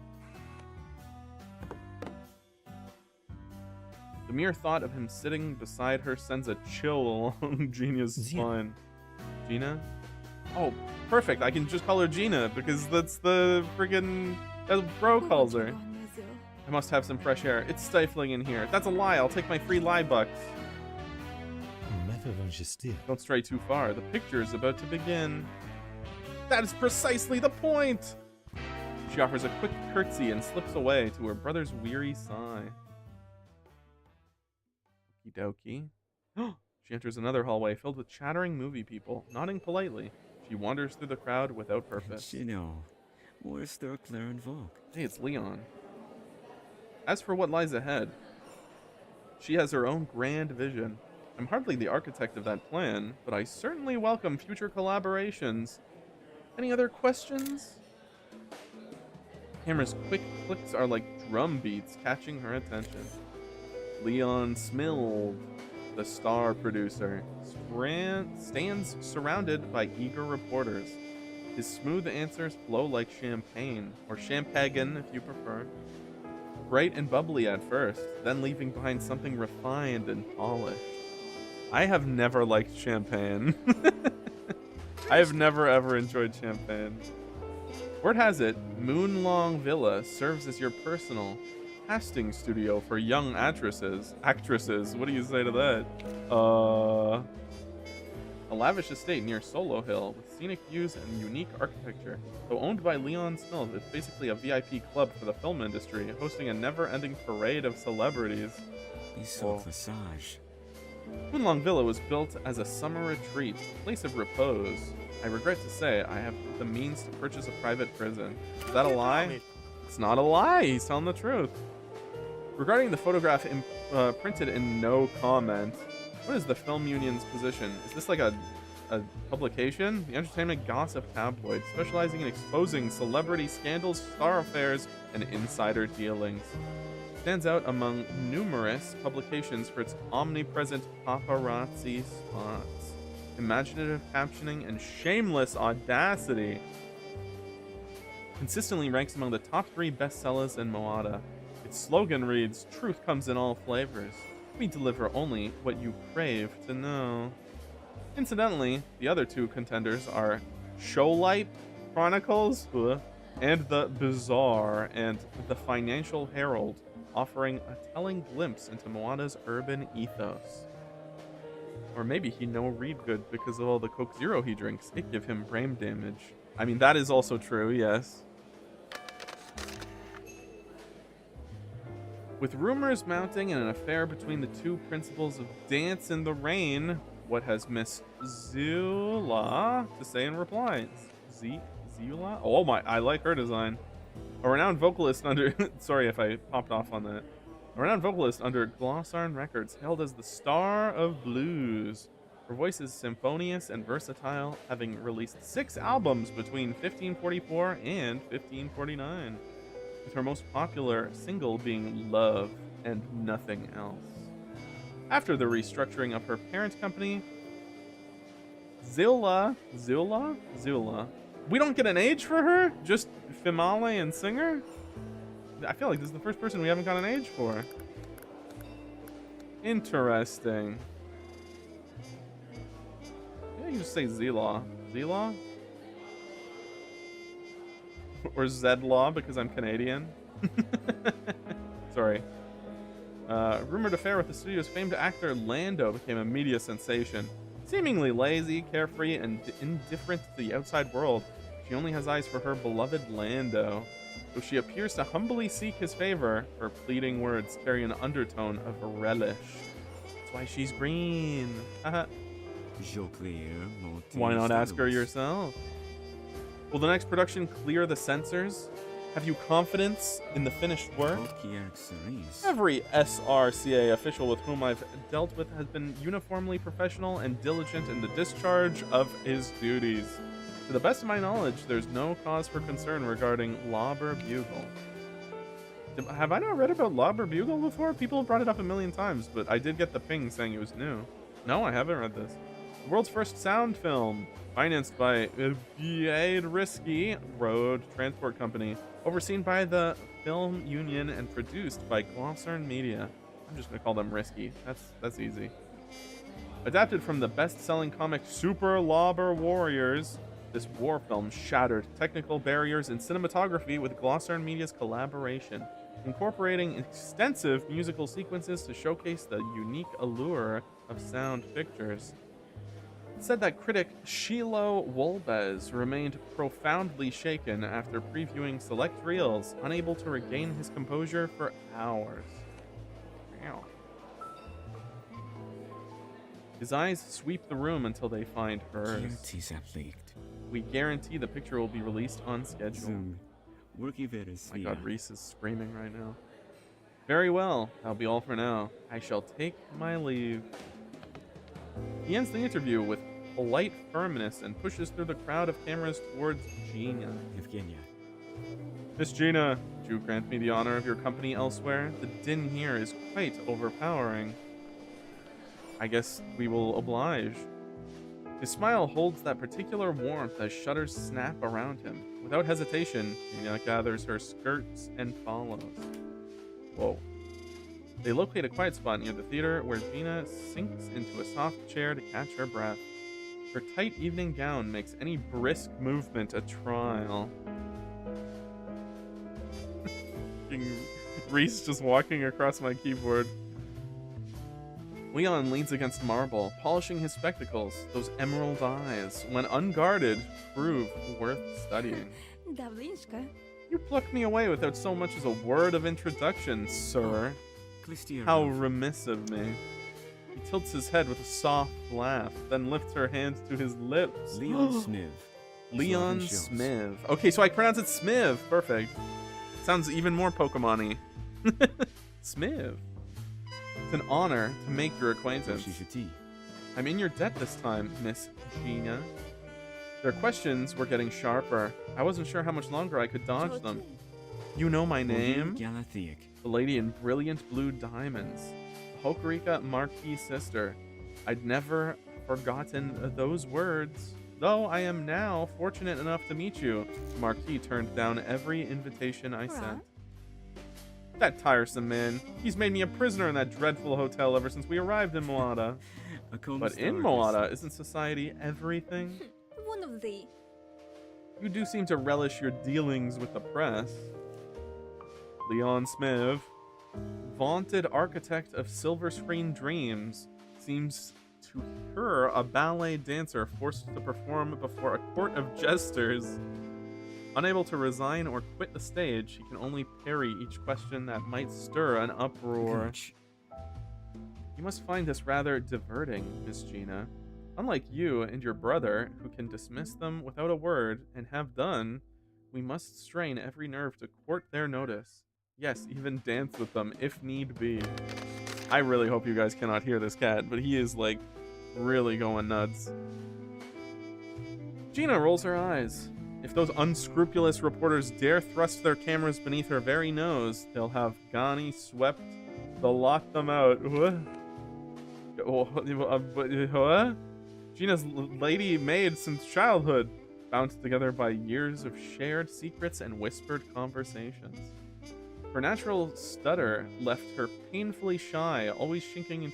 The mere thought of him sitting beside her sends a chill along Gina's spine. Gina? Oh, perfect. I can just call her Gina because that's the friggin' as Bro calls her. I must have some fresh air. It's stifling in here. That's a lie. I'll take my free lie bucks. Don't stray too far. The picture is about to begin. That is precisely the point! She offers a quick curtsy and slips away to her brother's weary sigh. Okie dokie. She enters another hallway filled with chattering movie people, nodding politely. She wanders through the crowd without purpose. Hey, it's Leon. As for what lies ahead, she has her own grand vision. I'm hardly the architect of that plan, but I certainly welcome future collaborations. Any other questions? Camera's quick clicks are like drum beats catching her attention. Leon Smild, the star producer, stands surrounded by eager reporters. His smooth answers flow like champagne, or champagne if you prefer. Bright and bubbly at first, then leaving behind something refined and polished. I have never liked champagne. I have never ever enjoyed champagne. Word has it, Moonlong Villa serves as your personal casting studio for young actresses. What do you say to that? A lavish estate near Solo Hill with scenic views and unique architecture. Though owned by Leon Smild, it's basically a VIP club for the film industry, hosting a never-ending parade of celebrities. Moonlong Villa was built as a summer retreat, a place of repose. I regret to say I have the means to purchase a private prison. Is that a lie? It's not a lie. He's telling the truth. Regarding the photograph printed in no comment, what is the film union's position? Is this like a publication? The entertainment gossip tabloid, specializing in exposing celebrity scandals, star affairs, and insider dealings. Stands out among numerous publications for its omnipresent paparazzi spots, imaginative captioning, and shameless audacity. Consistently ranks among the top 3 bestsellers in Moada. Its slogan reads, "Truth comes in all flavors. We deliver only what you crave to know." Incidentally, the other 2 contenders are Showlight Chronicles and The Bazaar and The Financial Herald, offering a telling glimpse into Moada's urban ethos. Or maybe he no read good because of all the Coke Zero he drinks. It give him brain damage. I mean, that is also true, yes. With rumors mounting and an affair between the 2 principals of Dance in the Rain, what has Miss Zula to say in reply? Zula? Oh my, I like her design. A renowned vocalist under... Sorry if I popped off on that. A renowned vocalist under Glossarn Records, hailed as the Star of Blues. Her voice is symphonious and versatile, having released 6 albums between 1544 and 1549. With her most popular single being Love and Nothing Else. After the restructuring of her parent company, Zula. We don't get an age for her? Just Himalayan singer? I feel like this is the first person we haven't got an age for. Interesting. Yeah, you just say Zila. Zila? Or Zedlaw because I'm Canadian. Sorry. Rumored affair with the studio's famed actor Lando became a media sensation. Seemingly lazy, carefree, and indifferent to the outside world, she only has eyes for her beloved Lando. Though she appears to humbly seek his favor, her pleading words carry an undertone of relish. That's why she's green. Why not ask her yourself? Will the next production clear the censors? Have you confidence in the finished work? Every SRCA official with whom I've dealt with has been uniformly professional and diligent in the discharge of his duties. To the best of my knowledge, there's no cause for concern regarding Lauber Bugle. Have I not read about Lauber Bugle before? People have brought it up a million times, but I did get the ping saying it was new. No, I haven't read this. The world's first sound film, financed by Birctreel Road Transport Company, overseen by the Film Union and produced by Godhrkar Media. I'm just gonna call them Risky. That's easy. Adapted from the best-selling comic Super Lobber Warriors, this war film shattered technical barriers in cinematography with Godhrkar Media's collaboration, incorporating extensive musical sequences to showcase the unique allure of sound pictures. It said that critic Shiloh Wolbez remained profoundly shaken after previewing select reels, unable to regain his composure for hours. Wow. His eyes sweep the room until they find hers. We guarantee the picture will be released on schedule. Oh my god, Reese is screaming right now. Very well, that'll be all for now. I shall take my leave. He ends the interview with polite firmness and pushes through the crowd of cameras towards Gina. Miss Gina, would you grant me the honor of your company elsewhere? The din here is quite overpowering. I guess we will oblige. His smile holds that particular warmth as shutters snap around him. Without hesitation, Gina gathers her skirts and follows. Whoa. They locate a quiet spot near the theater where Gina sinks into a soft chair to catch her breath. Her tight evening gown makes any brisk movement a trial. Reese just walking across my keyboard. Leon leans against marble, polishing his spectacles. Those emerald eyes, when unguarded, prove worth studying. You plucked me away without so much as a word of introduction, sir. How remiss of me. He tilts his head with a soft laugh, then lifts her hand to his lips. Leon Smiv. Leon Smiv. Okay, so I pronounce it Smiv. Perfect. Sounds even more Pokemon-y. Smiv. It's an honor to make your acquaintance. I'm in your debt this time, Miss Gina. Their questions were getting sharper. I wasn't sure how much longer I could dodge them. You know my name? The lady in brilliant blue diamonds. The Godhrkar Marquis sister. I'd never forgotten those words. Though I am now fortunate enough to meet you. The Marquis turned down every invitation I sent. That tiresome man. He's made me a prisoner in that dreadful hotel ever since we arrived in Moada. But in Moada, isn't society everything? One of the. You do seem to relish your dealings with the press. Leon Smiv, vaunted architect of silver screen dreams, seems to her a ballet dancer forced to perform before a court of jesters. Unable to resign or quit the stage, he can only parry each question that might stir an uproar. You must find this rather diverting, Miss Gina. Unlike you and your brother, who can dismiss them without a word, and have done, we must strain every nerve to court their notice. Yes, even dance with them, if need be. I really hope you guys cannot hear this cat, but he is, like, really going nuts. Gina rolls her eyes. If those unscrupulous reporters dare thrust their cameras beneath her very nose, they'll have Ghani swept. They'll lock them out. What? Gina's lady maid since childhood, bound together by years of shared secrets and whispered conversations. Her natural stutter left her painfully shy, always shrinking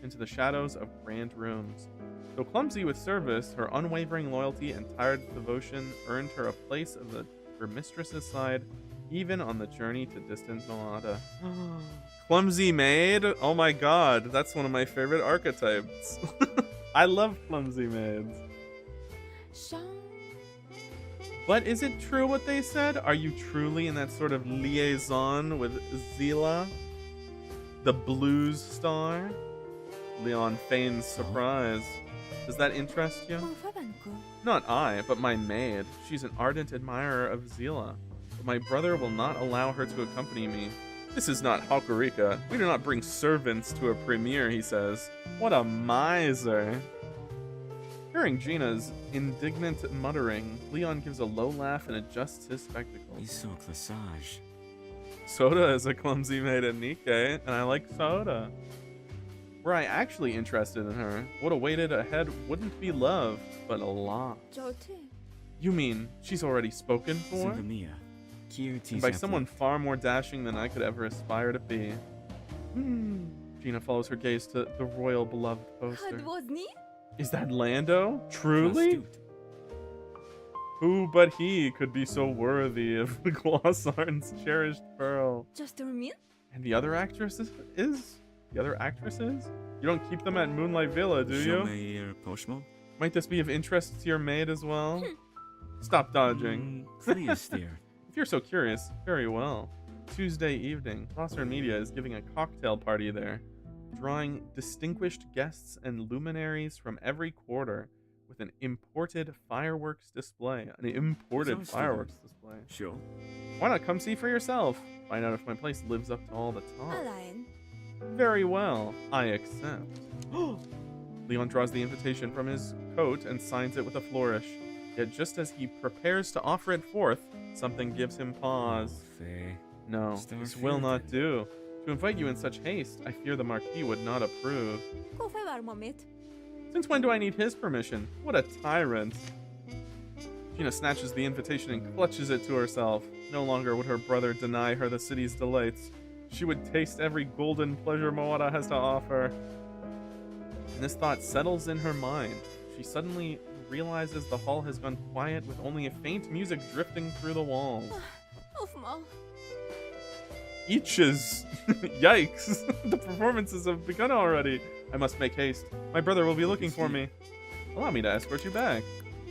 into the shadows of grand rooms. Though clumsy with service, her unwavering loyalty and tired devotion earned her a place of her mistress's side, even on the journey to distant Moada. Clumsy maid? Oh my god, that's one of my favorite archetypes. I love clumsy maids. But is it true what they said? Are you truly in that sort of liaison with Zila, the blues star? Leon feigns surprise. Does that interest you? Not I, but my maid. She's an ardent admirer of Zila. But my brother will not allow her to accompany me. This is not Godhrkar. We do not bring servants to a premiere, he says. What a miser. Hearing Gina's indignant muttering, Leon gives a low laugh and adjusts his spectacles. Soda is a clumsy maid at Nikkei, and I like soda. Were I actually interested in her, what awaited ahead wouldn't be love, but a loss. 좋지. You mean she's already spoken for? Andinomie, cute And by someone far more dashing than I could ever aspire to be. Gina follows her gaze to the royal beloved poster. wasn't Is that Lando? Truly? Who but he could be so worthy of the Glossarn's cherished pearl? Just a mean? And the other actresses is? The other actresses? You don't keep them at Moonlight Villa, do you? Might this be of interest to your maid as well? Stop dodging. Please, dear. If you're so curious, very well. Tuesday evening, Glossar Media is giving a cocktail party there, drawing distinguished guests and luminaries from every quarter with an imported fireworks display. An imported Sounds fireworks display. Sure. Why not come see for yourself? Find out if my place lives up to all the talk. Alain. Very well, I accept. Leon draws the invitation from his coat and signs it with a flourish. Yet just as he prepares to offer it forth, something gives him pause. No, this will not do. To invite you in such haste, I fear the Marquis would not approve. Go for moment. Since when do I need his permission? What a tyrant. Gina snatches the invitation and clutches it to herself. No longer would her brother deny her the city's delights. She would taste every golden pleasure Moana has to offer. And this thought settles in her mind. She suddenly realizes the hall has gone quiet with only a faint music drifting through the walls. Oofmal. Eaches! Yikes! The performances have begun already. I must make haste. My brother will be looking for me. Allow me to escort you back.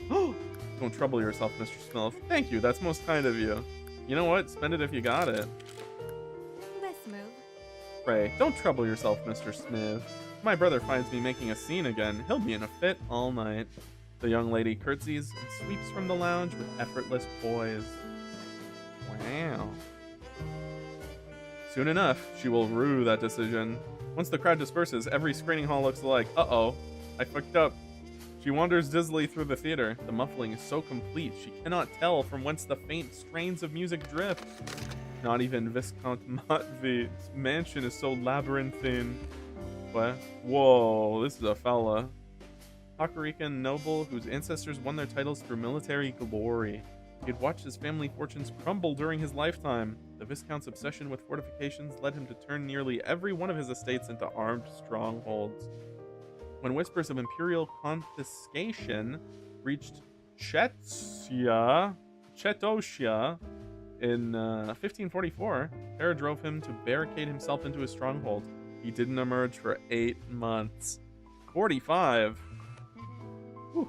Don't trouble yourself, Mr. Smith. Thank you, that's most kind of you. You know what? Spend it if you got it. Best move. Pray, don't trouble yourself, Mr. Smith. If my brother finds me making a scene again, he'll be in a fit all night. The young lady curtsies and sweeps from the lounge with effortless poise. Wow. Soon enough, she will rue that decision. Once the crowd disperses, every screening hall looks alike. Uh-oh, I fucked up. She wanders dizzily through the theater. The muffling is so complete, she cannot tell from whence the faint strains of music drift. Not even Viscount Motteville's mansion is so labyrinthine. What? Whoa, this is a fella. Godhrkar noble whose ancestors won their titles through military glory. He had watched his family fortunes crumble during his lifetime. The Viscount's obsession with fortifications led him to turn nearly every one of his estates into armed strongholds. When whispers of imperial confiscation reached Chetosia in 1544, terror drove him to barricade himself into his stronghold. He didn't emerge for 8 months. 45. Whew.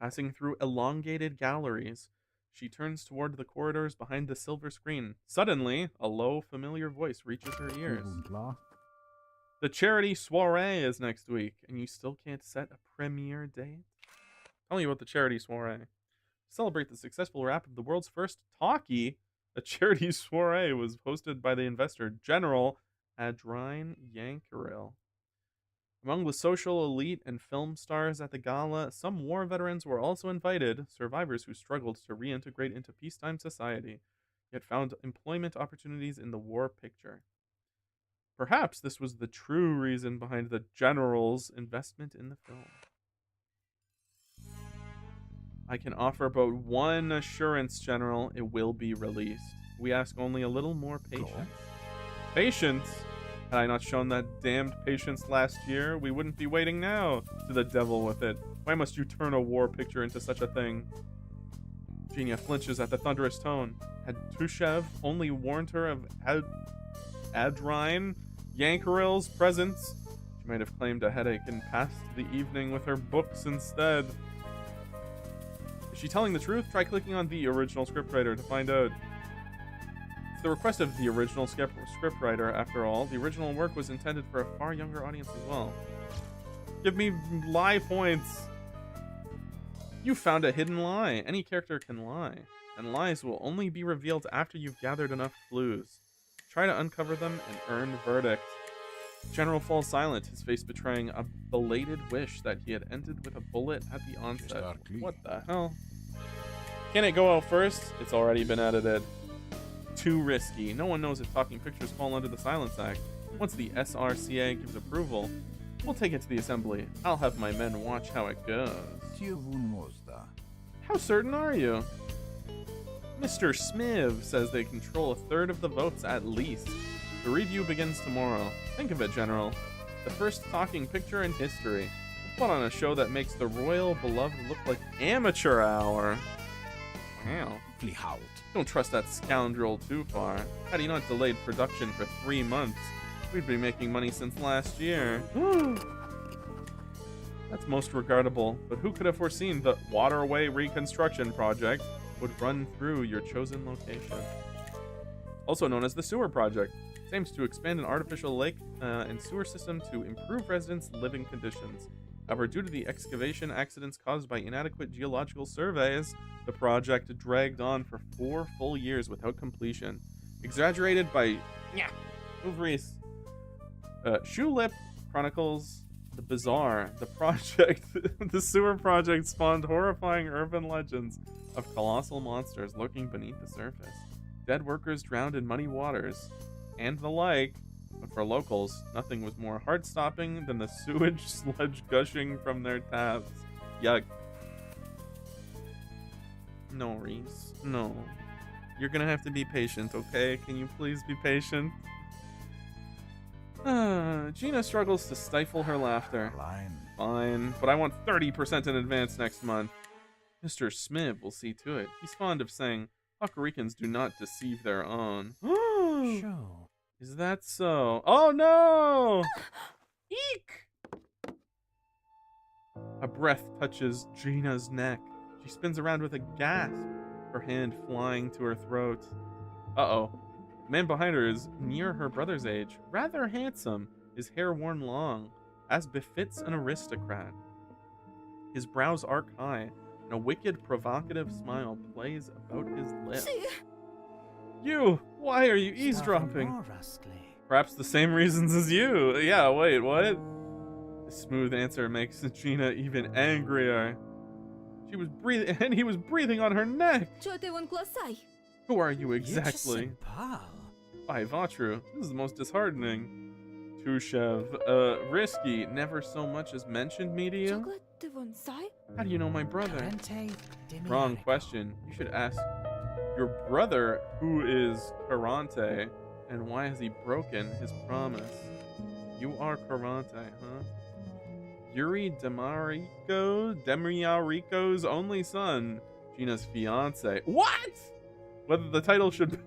Passing through elongated galleries, she turns toward the corridors behind the silver screen. Suddenly, a low, familiar voice reaches her ears. The charity soiree is next week, and you still can't set a premiere date? Tell me about the charity soiree. To celebrate the successful wrap of the world's first talkie, a charity soiree was hosted by the investor General Adrien Yankeril. Among the social elite and film stars at the gala, some war veterans were also invited, survivors who struggled to reintegrate into peacetime society, yet found employment opportunities in the war picture. Perhaps this was the true reason behind the General's investment in the film. I can offer but one assurance, General. It will be released. We ask only a little more patience. Patience? Had I not shown that damned patience last year, we wouldn't be waiting now. To the devil with it. Why must you turn a war picture into such a thing? Genia flinches at the thunderous tone. Had Tushev only warned her of Adrien Yankeril's presence, she might have claimed a headache and passed the evening with her books instead. Is she telling the truth? Try clicking on the original scriptwriter to find out. It's the request of the original scriptwriter, after all. The original work was intended for a far younger audience as well. Give me lie points. You found a hidden lie. Any character can lie, and lies will only be revealed after you've gathered enough clues. Try to uncover them and earn verdict. General falls silent, his face betraying a belated wish that he had ended with a bullet at the onset. What the hell? Can it go out first? It's already been edited. Too risky. No one knows if talking pictures fall under the Silence Act. Once the SRCA gives approval, we'll take it to the assembly. I'll have my men watch how it goes. How certain are you? Mr. Smiv says they control a third of the votes at least. The review begins tomorrow. Think of it, General. The first talking picture in history. We'll put on a show that makes the royal beloved look like amateur hour. Wow. Don't trust that scoundrel too far. Had he not delayed production for 3 months, we'd be making money since last year. That's most regrettable, but who could have foreseen the waterway reconstruction project would run through your chosen location? Also known as the sewer project. It aims to expand an artificial lake and sewer system to improve residents' living conditions. However, due to the excavation accidents caused by inadequate geological surveys, the project dragged on for 4 full years without completion. Exaggerated by Reese. Shoelip chronicles the bizarre. The project, the sewer project, spawned horrifying urban legends of colossal monsters lurking beneath the surface, dead workers drowned in muddy waters, and the like. But for locals, nothing was more heart-stopping than the sewage sludge gushing from their taps. Yuck. No, Reese. No. You're gonna have to be patient, okay? Can you please be patient? Gina struggles to stifle her laughter. Fine, but I want 30% in advance next month. Mr. Smith will see to it. He's fond of saying, Puerto do not deceive their own. Sure. Is that so? Oh no! Eek! A breath touches Gina's neck. She spins around with a gasp, her hand flying to her throat. Uh-oh. The man behind her is near her brother's age, rather handsome, his hair worn long, as befits an aristocrat. His brows arc high, and a wicked, provocative smile plays about his lips. You! Why are you eavesdropping? Perhaps the same reasons as you. Yeah, wait, what? The smooth answer makes Gina even angrier. She was breathing, and he was breathing on her neck. Who are you exactly? By Vatru, this is the most disheartening. Tushev, risky, never so much as mentioned me to you? How do you know my brother? Wrong question. You should ask your brother, who is Karante, and why has he broken his promise? You are Karante, huh? Yuri Demarico's only son, Gina's fiance. What? Whether the title should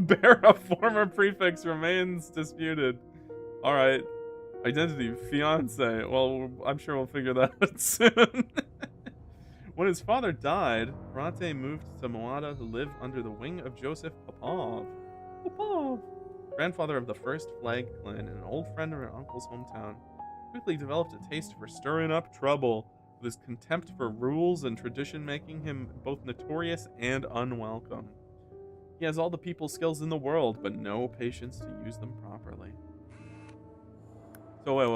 bear a former prefix remains disputed. Alright. Identity, fiance. Well, I'm sure we'll figure that out soon. When his father died, Karate moved to Moada to live under the wing of Joseph Popov. Popov! Grandfather of the first Flag clan and an old friend of her uncle's hometown. Quickly developed a taste for stirring up trouble, with his contempt for rules and tradition making him both notorious and unwelcome. He has all the people skills in the world, but no patience to use them properly. So wait.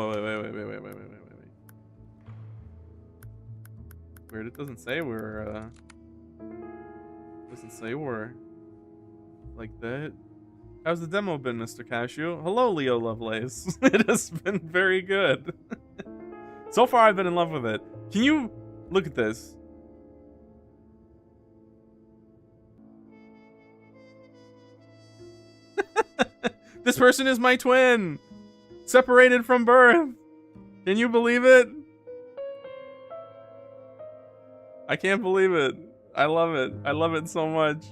Weird, it doesn't say we're, like that. How's the demo been, Mr. Kashu? Hello, Leo Lovelace. It has been very good. So far, I've been in love with it. Can you look at this? This person is my twin! Separated from birth! Can you believe it? I can't believe it. I love it. I love it so much.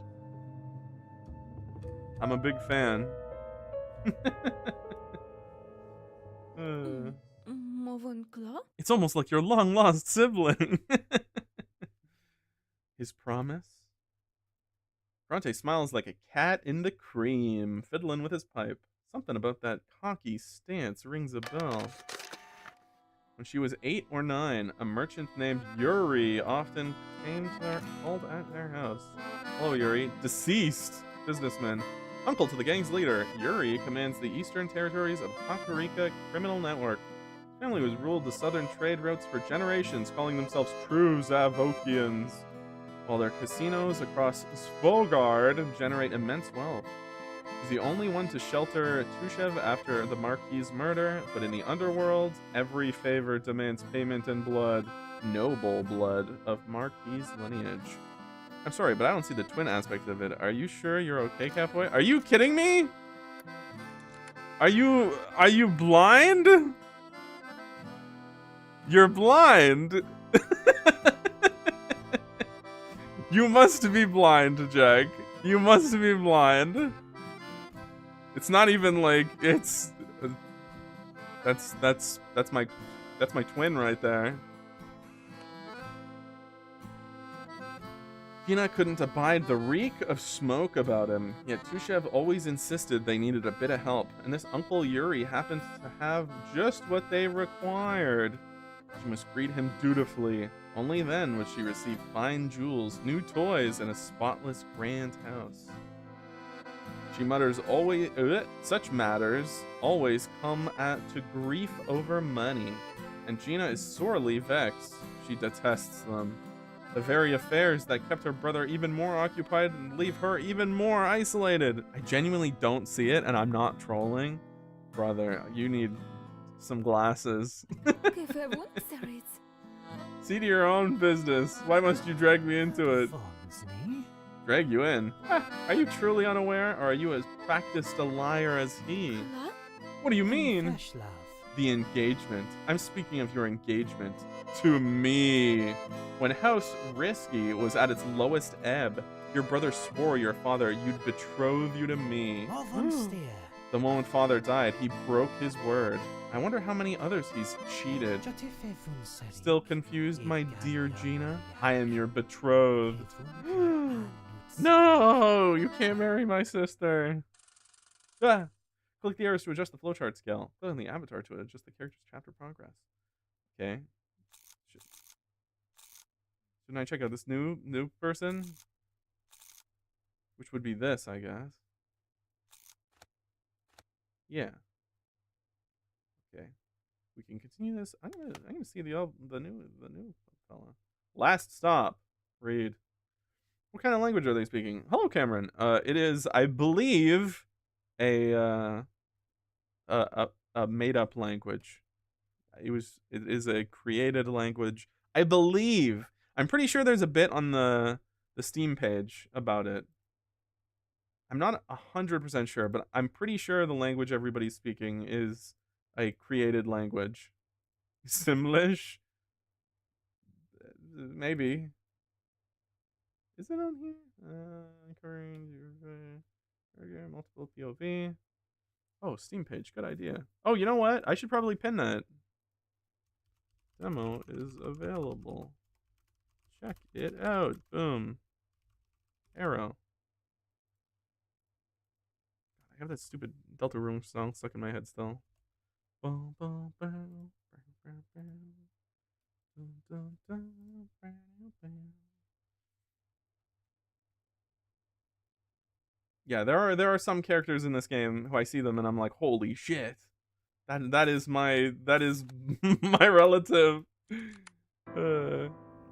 I'm a big fan. It's almost like your long-lost sibling. His promise? Bronte smiles like a cat in the cream, fiddling with his pipe. Something about that cocky stance rings a bell. When she was 8 or 9, a merchant named Yuri often called at their house. Hello, Yuri. Deceased businessman. Uncle to the gang's leader, Yuri commands the eastern territories of Kakarika Criminal Network. His family was ruled the southern trade routes for generations, calling themselves true Zavokians, while their casinos across Svogard generate immense wealth. He's the only one to shelter Tushev after the Marquis's murder, but in the underworld, every favor demands payment in blood, noble blood of Marquis lineage. I'm sorry, but I don't see the twin aspect of it. Are you sure you're okay, Catboy? Are you kidding me? Are you blind? You're blind. You must be blind, Jack. You must be blind. It's not even like it's that's my twin right there. Gina couldn't abide the reek of smoke about him, yet Tushev always insisted they needed a bit of help, and this Uncle Yuri happened to have just what they required. She must greet him dutifully. Only then would she receive fine jewels, new toys, and a spotless grand house. She mutters, always, such matters always come to grief over money, and Gina is sorely vexed. She detests them. The very affairs that kept her brother even more occupied and leave her even more isolated. I genuinely don't see it, and I'm not trolling. Brother, you need some glasses. See to your own business. Why must you drag me into it? Drag you in? Are you truly unaware, or are you as practiced a liar as he? What do you mean? The engagement. I'm speaking of your engagement. To me. When House Risky was at its lowest ebb, your brother swore your father you'd betroth you to me. The moment father died, he broke his word. I wonder how many others he's cheated. Still confused, my dear Gina? I am your betrothed. No! You can't marry my sister. Ah. Click the arrows to adjust the flowchart scale. Click on the avatar to adjust the character's chapter progress. Okay. Shouldn't I check out this new person? Which would be this, I guess. Yeah. Okay. We can continue this. I'm gonna see the new fella. Last stop. Read. What kind of language are they speaking? Hello, Cameron. It is, I believe, a made-up language. It is a created language. I believe. I'm pretty sure there's a bit on the Steam page about it. I'm not 100% sure, but I'm pretty sure the language everybody's speaking is a created language. Simlish? Maybe. Is it on here? Multiple POV. Oh, Steam page. Good idea. Oh, you know what? I should probably pin that. Demo is available. Check it out. Boom. Arrow. I have that stupid Delta Room song stuck in my head still. Yeah, there are some characters in this game who I see them and I'm like, holy shit. That is my my relative.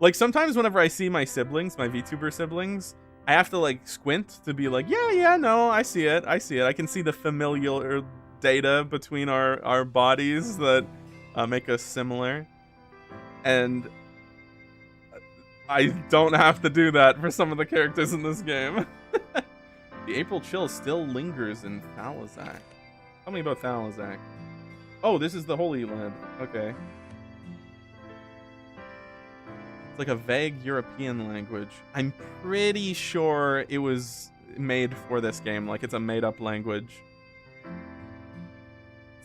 Like sometimes whenever I see my siblings, my VTuber siblings, I have to like squint to be like, yeah, no, I see it. I can see the familial data between our bodies that make us similar. And I don't have to do that for some of the characters in this game. The April chill still lingers in Thalazak. Tell me about Thalazak. Oh, this is the Holy Land. Okay. It's like a vague European language. I'm pretty sure it was made for this game. Like it's a made-up language.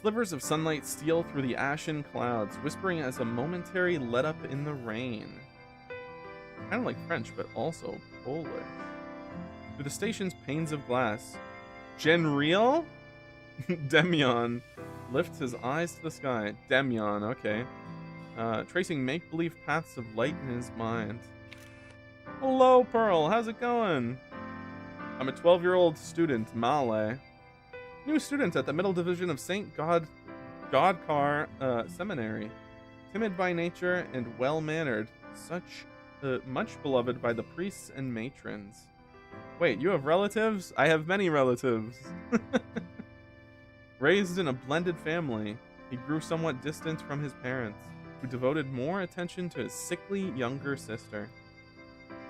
Slivers of sunlight steal through the ashen clouds, whispering as a momentary let-up in the rain. Kind of like French, but also Polish. Through the station's panes of glass, Genreal? Demion lifts his eyes to the sky. Demion, okay. Tracing make-believe paths of light in his mind. Hello, Pearl. How's it going? I'm a 12-year-old student, Male. New student at the middle division of St. Godhrkar Seminary. Timid by nature and well-mannered. Much beloved by the priests and matrons. Wait, you have relatives? I have many relatives. Raised in a blended family, he grew somewhat distant from his parents, who devoted more attention to his sickly younger sister.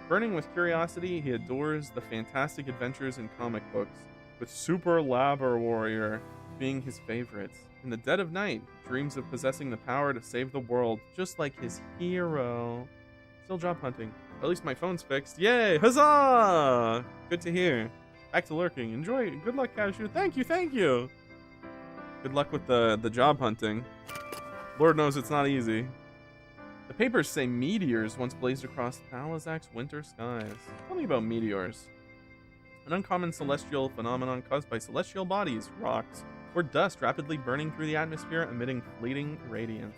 Burning with curiosity, he adores the fantastic adventures in comic books, with Super Labor Warrior being his favorite. In the dead of night, he dreams of possessing the power to save the world, just like his hero. Still job hunting. At least my phone's fixed. Yay! Huzzah! Good to hear. Back to lurking. Enjoy. Good luck, Kashu. Thank you, thank you. Good luck with the job hunting. Lord knows it's not easy. The papers say meteors once blazed across Thalazak's winter skies. Tell me about meteors. An uncommon celestial phenomenon caused by celestial bodies, rocks, or dust rapidly burning through the atmosphere, emitting fleeting radiance.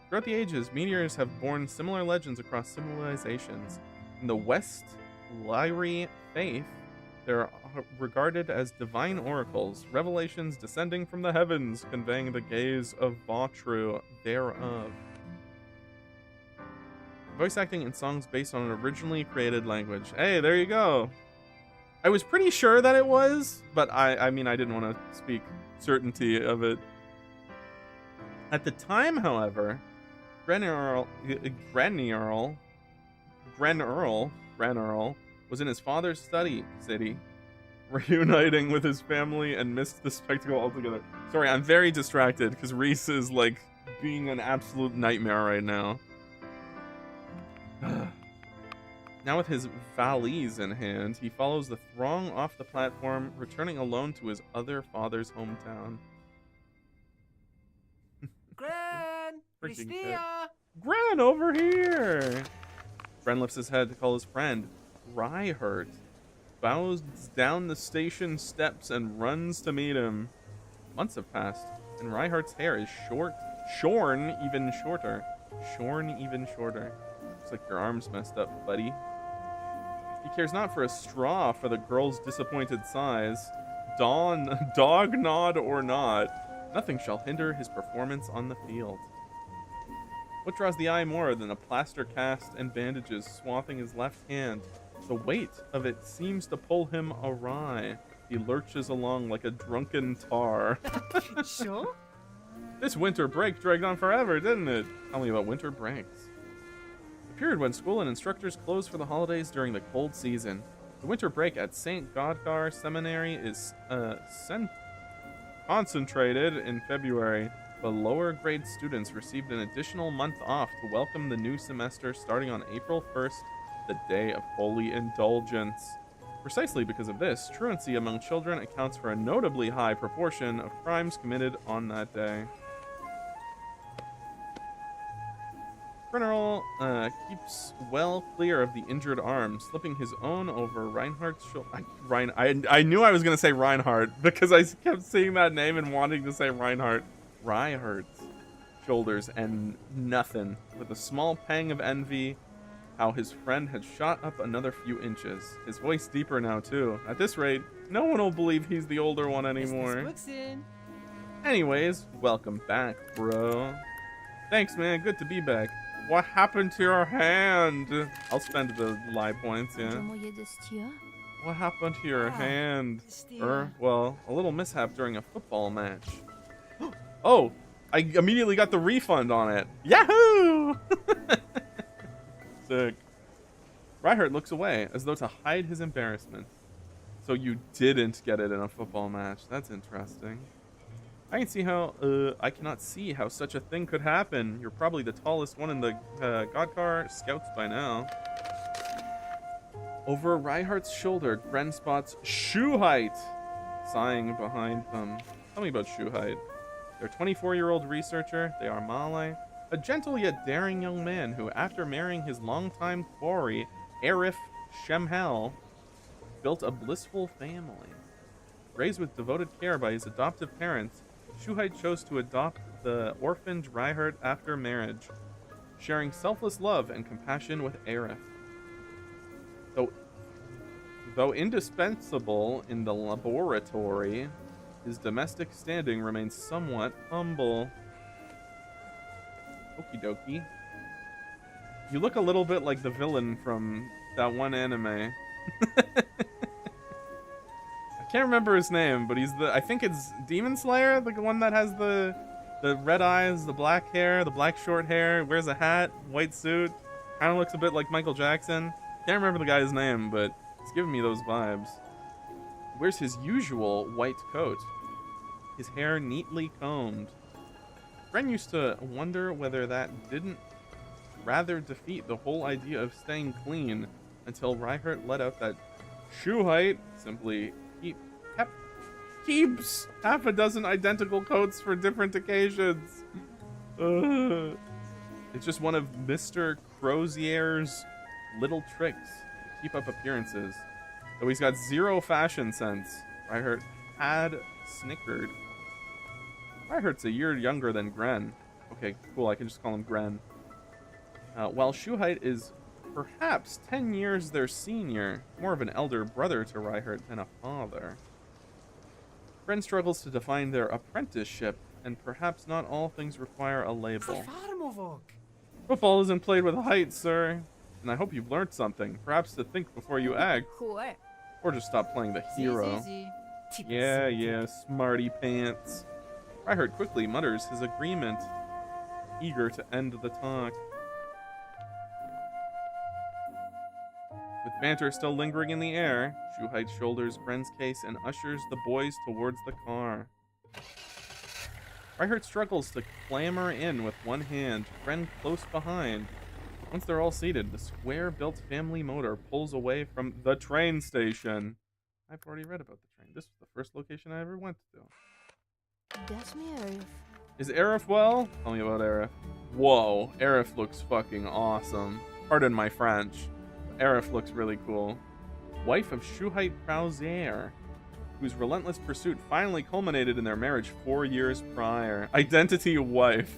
Throughout the ages, meteors have borne similar legends across civilizations. In the West Lyri faith, they are regarded as divine oracles, revelations descending from the heavens, conveying the gaze of Birctreel thereof. Voice acting in songs based on an originally created language. Hey, there you go. I was pretty sure that it was, but I mean, I didn't want to speak certainty of it. At the time, however, Grenerl was in his father's study city, reuniting with his family, and missed the spectacle altogether. Sorry, I'm very distracted because Reese is like being an absolute nightmare right now. Now with his valise in hand, he follows the throng off the platform, returning alone to his other father's hometown. Gran! Freaking Christia! Gran, over here! Gren lifts his head to call his friend, Rhyhart, bows down the station steps and runs to meet him. Months have passed, and Rhyhart's hair is shorn even shorter. Looks like your arm's messed up, buddy. He cares not for a straw for the girl's disappointed sighs. Dog nod or not, nothing shall hinder his performance on the field. What draws the eye more than a plaster cast and bandages swathing his left hand? The weight of it seems to pull him awry. He lurches along like a drunken tar. Sure? This winter break dragged on forever, didn't it? Tell me about winter breaks. The period when school and instructors close for the holidays during the cold season. The winter break at St. Godhrkar Seminary is concentrated in February, but lower grade students received an additional month off to welcome the new semester starting on April 1st, the day of holy indulgence. Precisely because of this, truancy among children accounts for a notably high proportion of crimes committed on that day. Grenerl keeps well clear of the injured arm, slipping his own over Reinhardt's shoulder. I knew I was going to say Reinhardt because I kept seeing that name and wanting to say Reinhardt. Reinhardt's shoulders and nothing. With a small pang of envy, how his friend had shot up another few inches. His voice deeper now, too. At this rate, no one will believe he's the older one anymore. Anyways, welcome back, bro. Thanks, man. Good to be back. What happened to your hand? I'll spend the lie points, yeah. What happened to your hand? Well, a little mishap during a football match. Oh, I immediately got the refund on it. Yahoo! Sick. Reinhardt looks away, as though to hide his embarrassment. So you didn't get it in a football match. That's interesting. I cannot see how such a thing could happen. You're probably the tallest one in the Godhrkar Scouts by now. Over Reinhardt's shoulder, Gren spots Shuhite sighing behind them. Tell me about Shuhite. They're a 24-year-old researcher. They are Malay, a gentle yet daring young man who, after marrying his longtime quarry, Arif Shemhel, built a blissful family. Raised with devoted care by his adoptive parents, Shuhite chose to adopt the orphaned Reinhardt after marriage, sharing selfless love and compassion with Arif. Though indispensable in the laboratory, his domestic standing remains somewhat humble. Okie dokie. You look a little bit like the villain from that one anime. can't remember his name, but he's I think it's Demon Slayer, the one that has the red eyes, the black hair, the black short hair, wears a hat, white suit, kind of looks a bit like Michael Jackson. Can't remember the guy's name, but it's giving me those vibes. Wears his usual white coat, his hair neatly combed. Bren used to wonder whether that didn't rather defeat the whole idea of staying clean until Reinhardt let out that Shuhite simply keeps half a dozen identical coats for different occasions. It's just one of Mr. Crozier's little tricks to keep up appearances. Though he's got zero fashion sense, Reinhardt had snickered. Reinhardt's a year younger than Gren. Okay, cool, I can just call him Gren. While Shuhite is perhaps 10 years their senior, more of an elder brother to Reinhardt than a father. Gren struggles to define their apprenticeship, and perhaps not all things require a label. Football isn't played with height, sir. And I hope you've learned something. Perhaps to think before you act. Or just stop playing the hero. Yeah, smarty pants. Reinhardt quickly mutters his agreement, eager to end the talk. With banter still lingering in the air, Shuhite shoulders Gren's case and ushers the boys towards the car. Reinhardt struggles to clamber in with one hand, Gren close behind. Once they're all seated, the square-built family motor pulls away from the train station. I've already read about the train. This was the first location I ever went to. That's me, Arif. Is Arif well? Tell me about Arif. Whoa, Arif looks fucking awesome. Pardon my French. Arif looks really cool. Wife of Shuhite Krausier, whose relentless pursuit finally culminated in their marriage 4 years prior. Identity wife.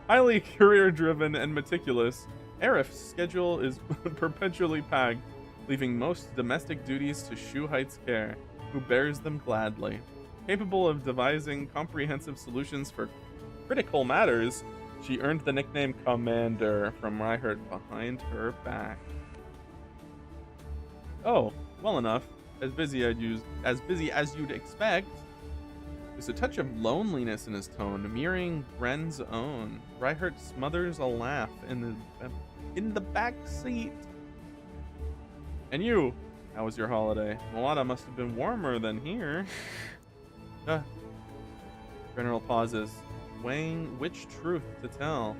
Highly career-driven and meticulous, Arif's schedule is perpetually packed, leaving most domestic duties to Shuhite's care, who bears them gladly. Capable of devising comprehensive solutions for critical matters, she earned the nickname Commander from Reinhardt behind her back. Oh, well enough. As busy as you'd expect. There's a touch of loneliness in his tone, mirroring Gren's own. Reinhardt smothers a laugh in the back seat. And you, how was your holiday? Malata must have been warmer than here. General pauses, weighing which truth to tell.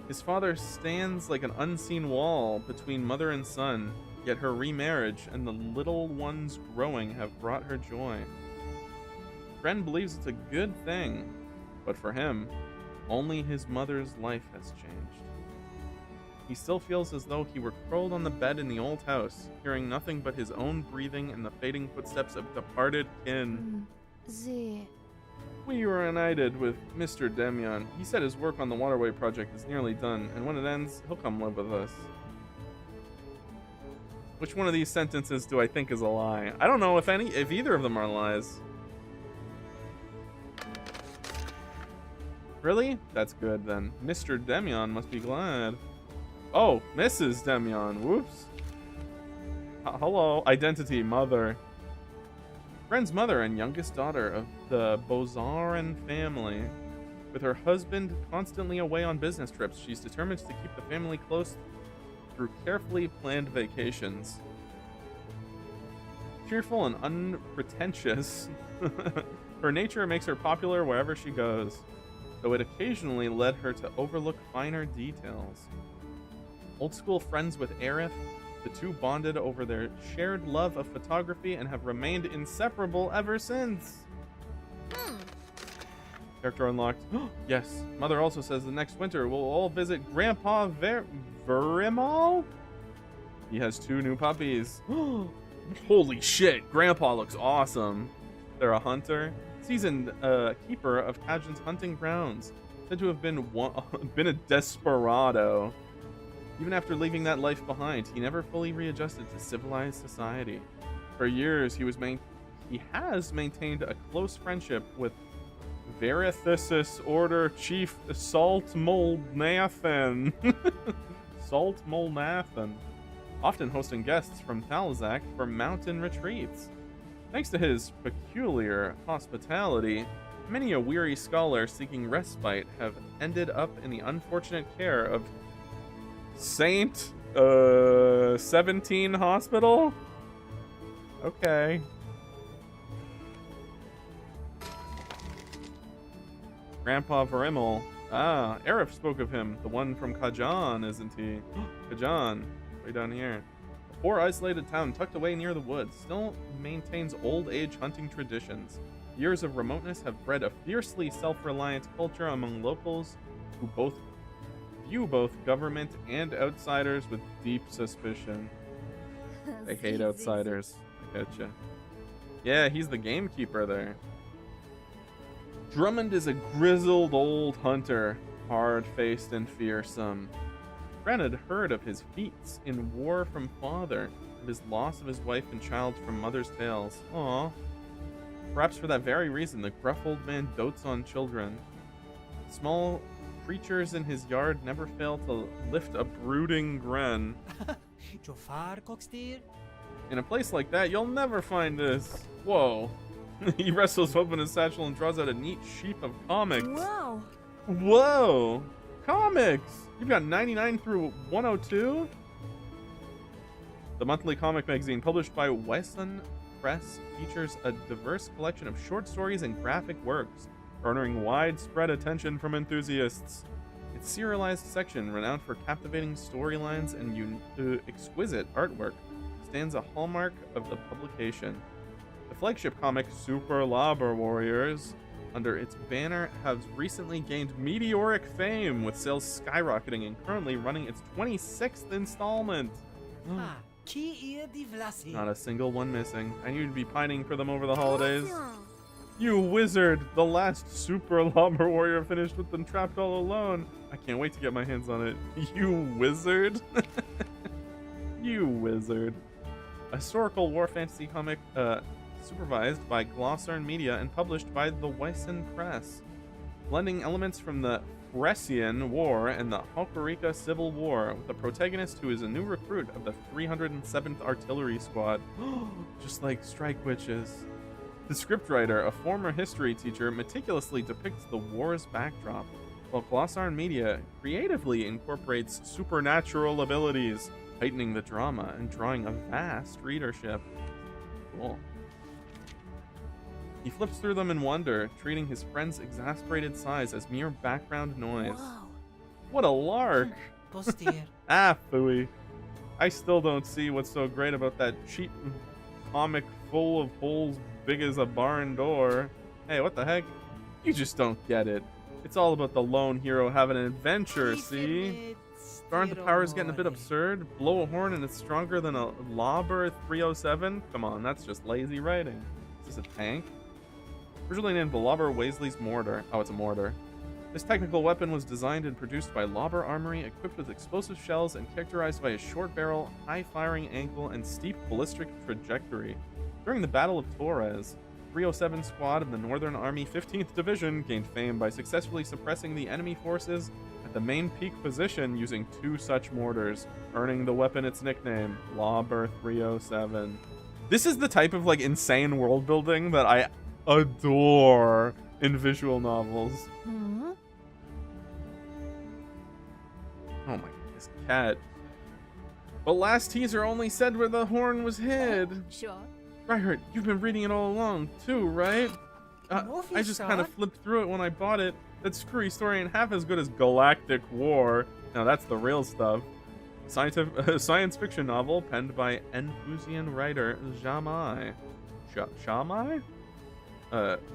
His father stands like an unseen wall between mother and son, yet her remarriage and the little ones growing have brought her joy. Gren believes it's a good thing, but for him, only his mother's life has changed. He still feels as though he were curled on the bed in the old house, hearing nothing but his own breathing and the fading footsteps of departed kin. We reunited with Mr. Demian. He said his work on the waterway project is nearly done, and when it ends, he'll come live with us. Which one of these sentences do I think is a lie? I don't know if either of them are lies. Really? That's good then. Mr. Demian must be glad. Oh, Mrs. Demian. Whoops. Hello. Identity, mother. Gren's mother and youngest daughter of the Bozarin family. With her husband constantly away on business trips, she's determined to keep the family close through carefully planned vacations. Cheerful and unpretentious, her nature makes her popular wherever she goes, though it occasionally led her to overlook finer details. Old school friends with Arif, the two bonded over their shared love of photography and have remained inseparable ever since. Character unlocked. Yes, mother also says the next winter we'll all visit Grandpa Verimal. He has 2 new puppies. Holy shit, Grandpa looks awesome. They're a hunter, seasoned keeper of Kajin's hunting grounds, said to have been a desperado. Even after leaving that life behind, he never fully readjusted to civilized society. For years, he has maintained a close friendship with Verithisis Order Chief Salt Molnathan. Salt Molnathan. often hosting guests from Thalzak for mountain retreats. Thanks to his peculiar hospitality, many a weary scholar seeking respite have ended up in the unfortunate care of St. 17 Hospital? Okay. Grandpa Verimal. Ah, Arif spoke of him. The one from Kajan, isn't he? Kajan, way down here. A poor isolated town tucked away near the woods still maintains old age hunting traditions. Years of remoteness have bred a fiercely self-reliant culture among locals who view both government and outsiders with deep suspicion. They hate outsiders. I getcha. Yeah, he's the gamekeeper there. Drummond is a grizzled old hunter, hard-faced and fearsome. Bren had heard of his feats in war from father, of his loss of his wife and child from mother's tales. Aww. Perhaps for that very reason, the gruff old man dotes on children. Small creatures in his yard never fail to lift a brooding gren. Jofar Kokstier? In a place like that, you'll never find this. Whoa. He wrestles open his satchel and draws out a neat sheaf of comics. Wow. Whoa! Comics! You've got 99 through 102? The monthly comic magazine, published by Wesson Press, features a diverse collection of short stories and graphic works, garnering widespread attention from enthusiasts. Its serialized section, renowned for captivating storylines and exquisite artwork, stands a hallmark of the publication. The flagship comic, Super Labor Warriors, under its banner, has recently gained meteoric fame, with sales skyrocketing and currently running its 26th installment. Ah, ki eer die vlassie. Not a single one missing. I knew you'd be pining for them over the holidays. You wizard! The last Super Labor Warrior finished with them trapped all alone. I can't wait to get my hands on it. You wizard? You wizard. A historical war fantasy comic, supervised by Glossarn Media and published by the Wesson Press, blending elements from the Fresian War and the Hokorika Civil War, with a protagonist who is a new recruit of the 307th Artillery Squad. Just like Strike Witches. The scriptwriter, a former history teacher, meticulously depicts the war's backdrop, while Glossarn Media creatively incorporates supernatural abilities, heightening the drama and drawing a vast readership. Cool. He flips through them in wonder, treating his friend's exasperated sighs as mere background noise. Wow. What a lark! Kostier. Ah, phooey. I still don't see what's so great about that cheap comic full of holes big as a barn door. Hey, what the heck? You just don't get it. It's all about the lone hero having an adventure, see? Aren't the powers getting a bit absurd? Blow a horn and it's stronger than a Lauber 307? Come on, that's just lazy writing. Is this a tank? Originally named the Lauber Weasley's Mortar. Oh, it's a mortar. This technical weapon was designed and produced by Lauber Armory, equipped with explosive shells and characterized by a short barrel, high firing angle, and steep ballistic trajectory. During the Battle of Torres, 307 Squad of the Northern Army 15th Division gained fame by successfully suppressing the enemy forces at the main peak position using 2 such mortars, earning the weapon its nickname, Lauber 307. This is the type of like insane world building that I adore in visual novels. Hmm? Oh my goodness, cat. But last teaser only said where the horn was hid. Sure. Ryhert, you've been reading it all along, too, right? Morpheus I just saw kind of it. flipped through it when I bought it. That screwy story ain't half as good as Galactic War. Now that's the real stuff. Science fiction novel penned by Enthusian writer Jamai. Shamai?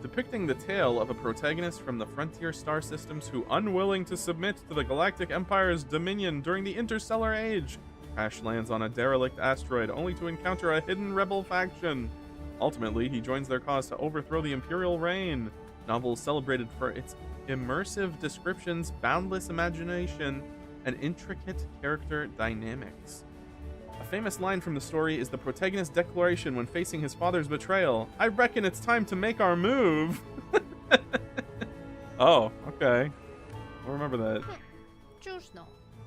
Depicting the tale of a protagonist from the frontier star systems who, unwilling to submit to the Galactic Empire's dominion during the Interstellar Age, crash lands on a derelict asteroid only to encounter a hidden rebel faction. Ultimately, he joins their cause to overthrow the Imperial reign. Novel is celebrated for its immersive descriptions, boundless imagination, and intricate character dynamics. A famous line from the story is the protagonist's declaration when facing his father's betrayal. I reckon it's time to make our move. Oh, okay. I'll remember that. Just no.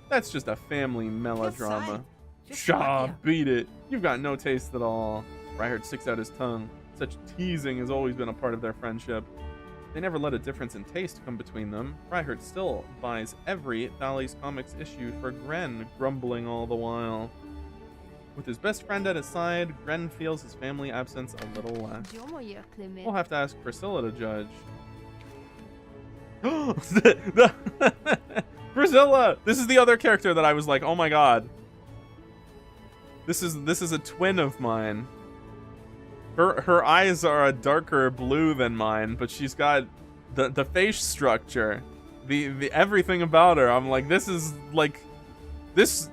That's just a family melodrama. Shaw, beat it. You've got no taste at all. Reinhardt sticks out his tongue. Such teasing has always been a part of their friendship. They never let a difference in taste come between them. Reinhardt still buys every Thales Comics issue for Gren, grumbling all the while. With his best friend at his side, Gren feels his family absence a little less. We'll have to ask Priscilla to judge. Priscilla! This is the other character that I was like, oh my god. This is a twin of mine. Her eyes are a darker blue than mine, but she's got the face structure, the everything about her. I'm like, this is like, this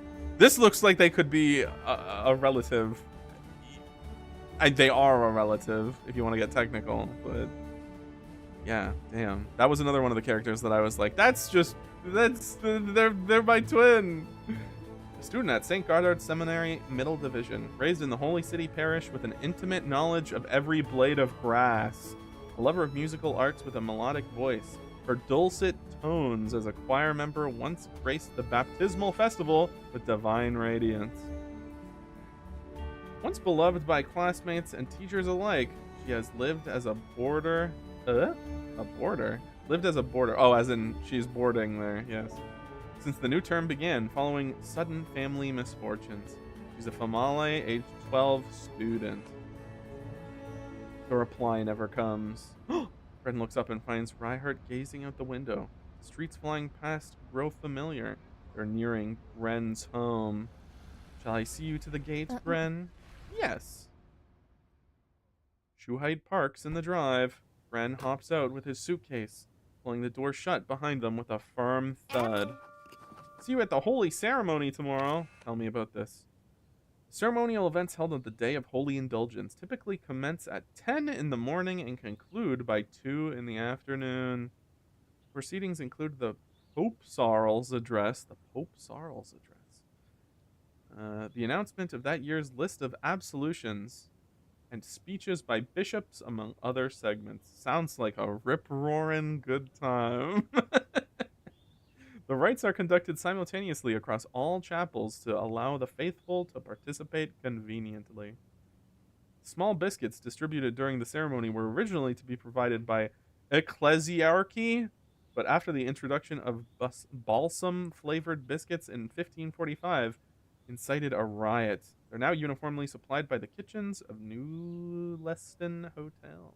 looks like they could be a relative. They are a relative if you want to get technical, but yeah, damn. That was another one of the characters that I was like, they're my twin. Student at St. Godhrkar Seminary, Middle Division, raised in the Holy City Parish with an intimate knowledge of every blade of grass. A lover of musical arts with a melodic voice, her dulcet tones as a choir member once graced the baptismal festival with divine radiance. Once beloved by classmates and teachers alike, she has lived as a boarder. Lived as a boarder. Oh, as in she's boarding there, yes. Since the new term began following sudden family misfortunes. She's a Famale, age 12 student. The reply never comes. Fred looks up and finds Reinhardt gazing out the window. Streets flying past grow familiar. They're nearing Gren's home. Shall I see you to the gate, Gren? Yes. Shuhite parks in the drive. Gren hops out with his suitcase, pulling the door shut behind them with a firm thud. See you at the holy ceremony tomorrow. Tell me about this. Ceremonial events held on the day of Holy Indulgence typically commence at 10 in the morning and conclude by 2 in the afternoon. Proceedings include the Pope Sarl's address. The Pope Sarl's address. The announcement of that year's list of absolutions and speeches by bishops, among other segments. Sounds like a rip-roaring good time. The rites are conducted simultaneously across all chapels to allow the faithful to participate conveniently. Small biscuits distributed during the ceremony were originally to be provided by ecclesiarchy, but after the introduction of balsam-flavored biscuits in 1545, incited a riot. They're now uniformly supplied by the kitchens of New Leston Hotel.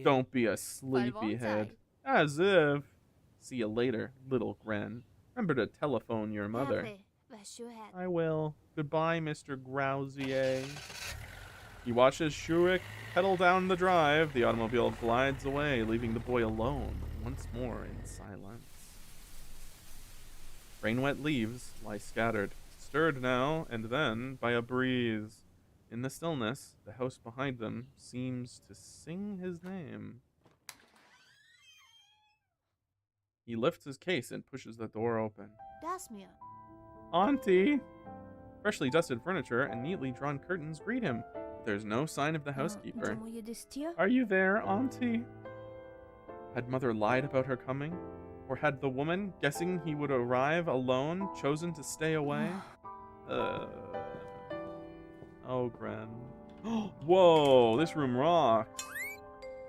Don't be a sleepyhead. As if. See you later, little Gren. Remember to telephone your mother. I will. Goodbye, Mr. Grousier. He watches Shurik pedal down the drive. The automobile glides away, leaving the boy alone once more in silence. Rain-wet leaves lie scattered, stirred now and then by a breeze. In the stillness, the house behind them seems to sing his name. He lifts his case and pushes the door open. Auntie! Freshly dusted furniture and neatly drawn curtains greet him. But there's no sign of the housekeeper. Are you there, Auntie? Had Mother lied about her coming? Or had the woman, guessing he would arrive alone, chosen to stay away? Oh, Gren. Whoa, this room rocks.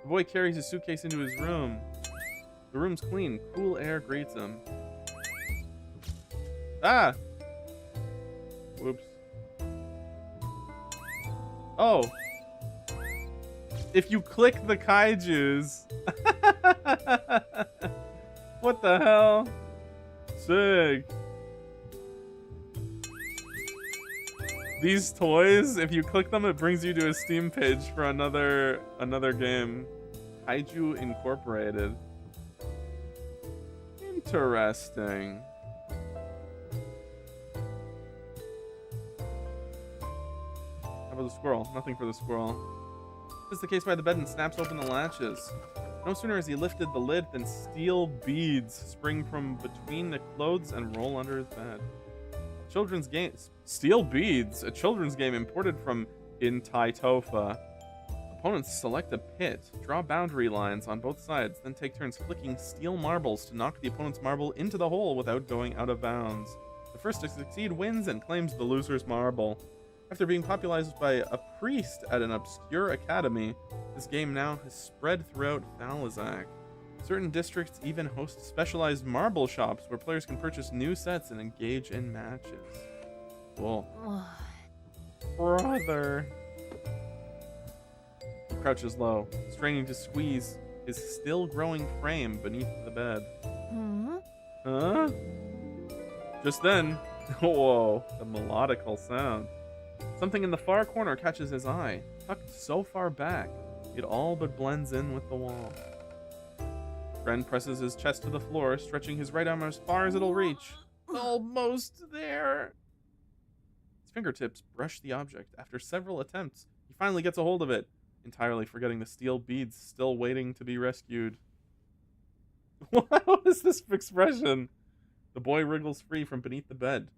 The boy carries his suitcase into his room. The room's clean. Cool air greets him. Ah! Whoops. Oh. If you click the kaijus. What the hell? Sick. These toys, if you click them, it brings you to a Steam page for another game. Kaiju Incorporated. Interesting. How about the squirrel? Nothing for the squirrel. Sits the case by the bed and snaps open the latches. No sooner has he lifted the lid than steel beads spring from between the clothes and roll under his bed. Children's game. Steel beads? A children's game imported from Intaitofa, a Opponents select a pit, draw boundary lines on both sides, then take turns flicking steel marbles to knock the opponent's marble into the hole without going out of bounds. The first to succeed wins and claims the loser's marble. After being popularized by a priest at an obscure academy, this game now has spread throughout Thalizak. Certain districts even host specialized marble shops where players can purchase new sets and engage in matches. Cool. Brother. He crouches low, straining to squeeze his still growing frame beneath the bed. Huh? Just then, whoa, the melodical sound. Something in the far corner catches his eye, tucked so far back, it all but blends in with the wall. Ren presses his chest to the floor, stretching his right arm as far as it'll reach. Almost there. His fingertips brush the object. After several attempts, he finally gets a hold of it, entirely forgetting the steel beads still waiting to be rescued. What is this expression? The boy wriggles free from beneath the bed,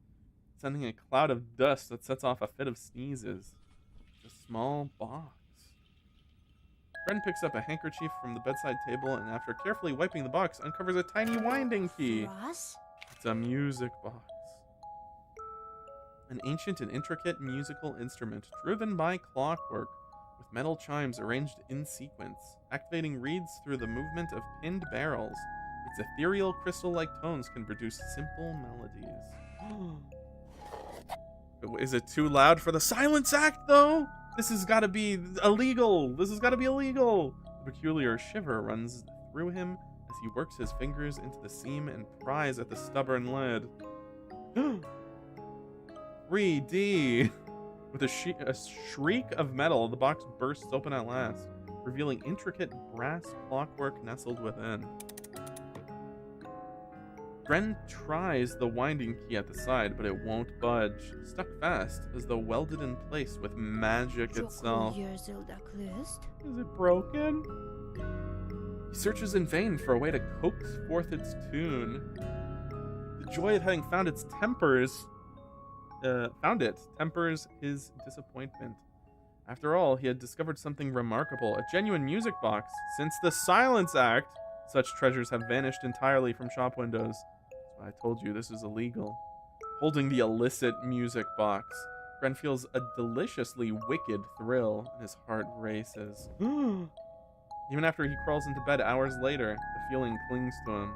sending a cloud of dust that sets off a fit of sneezes. A small box. Ren picks up a handkerchief from the bedside table and after carefully wiping the box, uncovers a tiny winding key. It's a music box. An ancient and intricate musical instrument driven by clockwork, with metal chimes arranged in sequence, activating reeds through the movement of pinned barrels. Its ethereal crystal-like tones can produce simple melodies. Is it too loud for the Silence Act, though? This has got to be illegal. This has got to be illegal. A peculiar shiver runs through him as he works his fingers into the seam and pries at the stubborn lid. 3D. With a shriek of metal, the box bursts open at last, revealing intricate brass clockwork nestled within. Ren tries the winding key at the side, but it won't budge, stuck fast, as though welded in place with magic itself. Is it broken? He searches in vain for a way to coax forth its tune. The joy of having found it tempers his disappointment. After all, he had discovered something remarkable, a genuine music box. Since the Silence Act, such treasures have vanished entirely from shop windows. I told you this is illegal. Holding the illicit music box, Ren feels a deliciously wicked thrill, and his heart races. Even after he crawls into bed hours later, the feeling clings to him.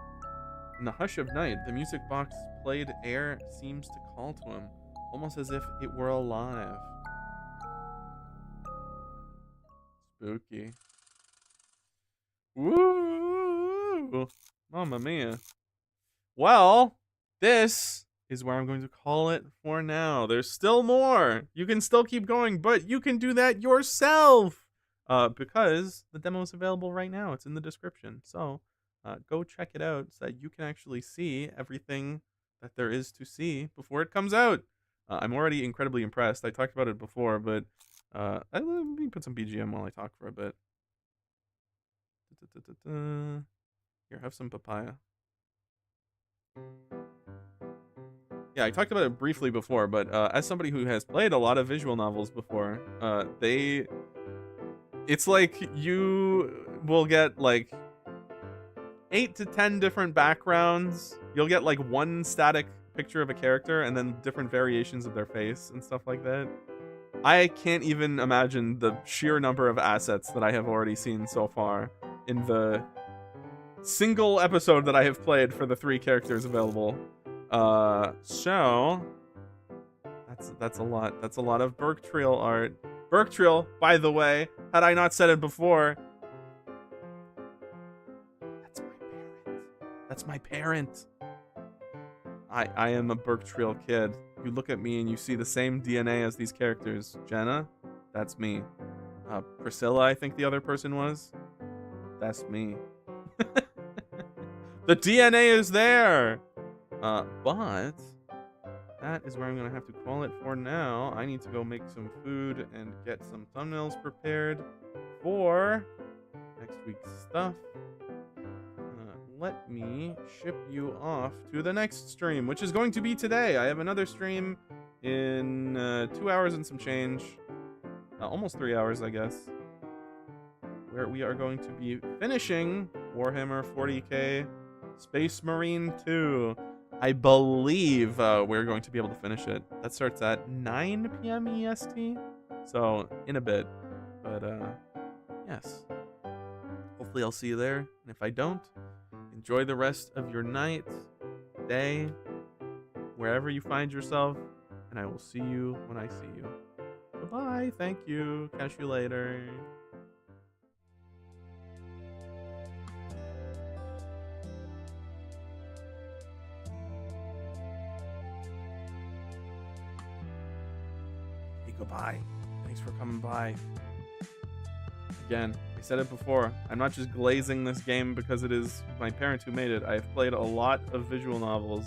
In the hush of night, the music box played air seems to call to him, almost as if it were alive. Spooky. Woo! Mamma mia. Well, this is where I'm going to call it for now. There's still more. You can still keep going, but you can do that yourself because the demo is available right now. It's in the description. So go check it out so that you can actually see everything that there is to see before it comes out. I'm already incredibly impressed. I talked about it before, but let me put some BGM while I talk for a bit. Here, have some papaya. Yeah, I talked about it briefly before, but as somebody who has played a lot of visual novels before, it's like you will get like 8 to 10 different backgrounds. You'll get like one static picture of a character and then different variations of their face and stuff like that. I can't even imagine the sheer number of assets that I have already seen so far in the single episode that I have played for the 3 characters available. So that's a lot. That's a lot of Birctreel art. Birctreel, by the way, had I not said it before, that's my parent. I am a Birctreel kid. You look at me and you see the same DNA as these characters. Jenna, that's me. Priscilla, I think the other person was. That's me. The DNA is there! But that is where I'm gonna have to call it for now. I need to go make some food and get some thumbnails prepared for next week's stuff. Let me ship you off to the next stream, which is going to be today. I have another stream in 2 hours and some change. Almost 3 hours, I guess. where we are going to be finishing Warhammer 40k Space Marine 2. I believe we're going to be able to finish it. That starts at 9 p.m. EST, so in a bit. But yes, hopefully I'll see you there. And if I don't, enjoy the rest of your night, day, wherever you find yourself, and I will see you when I see you. Bye-bye. Thank you. Catch you later. Hey, goodbye. Thanks for coming by. Again, I said it before, I'm not just glazing this game because it is my parents who made it. I have played a lot of visual novels,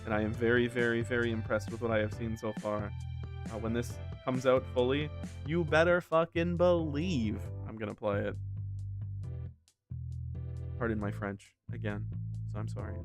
and I am very, very, very impressed with what I have seen so far. When this comes out fully, you better fucking believe I'm gonna play it. Pardon my French again, so I'm sorry.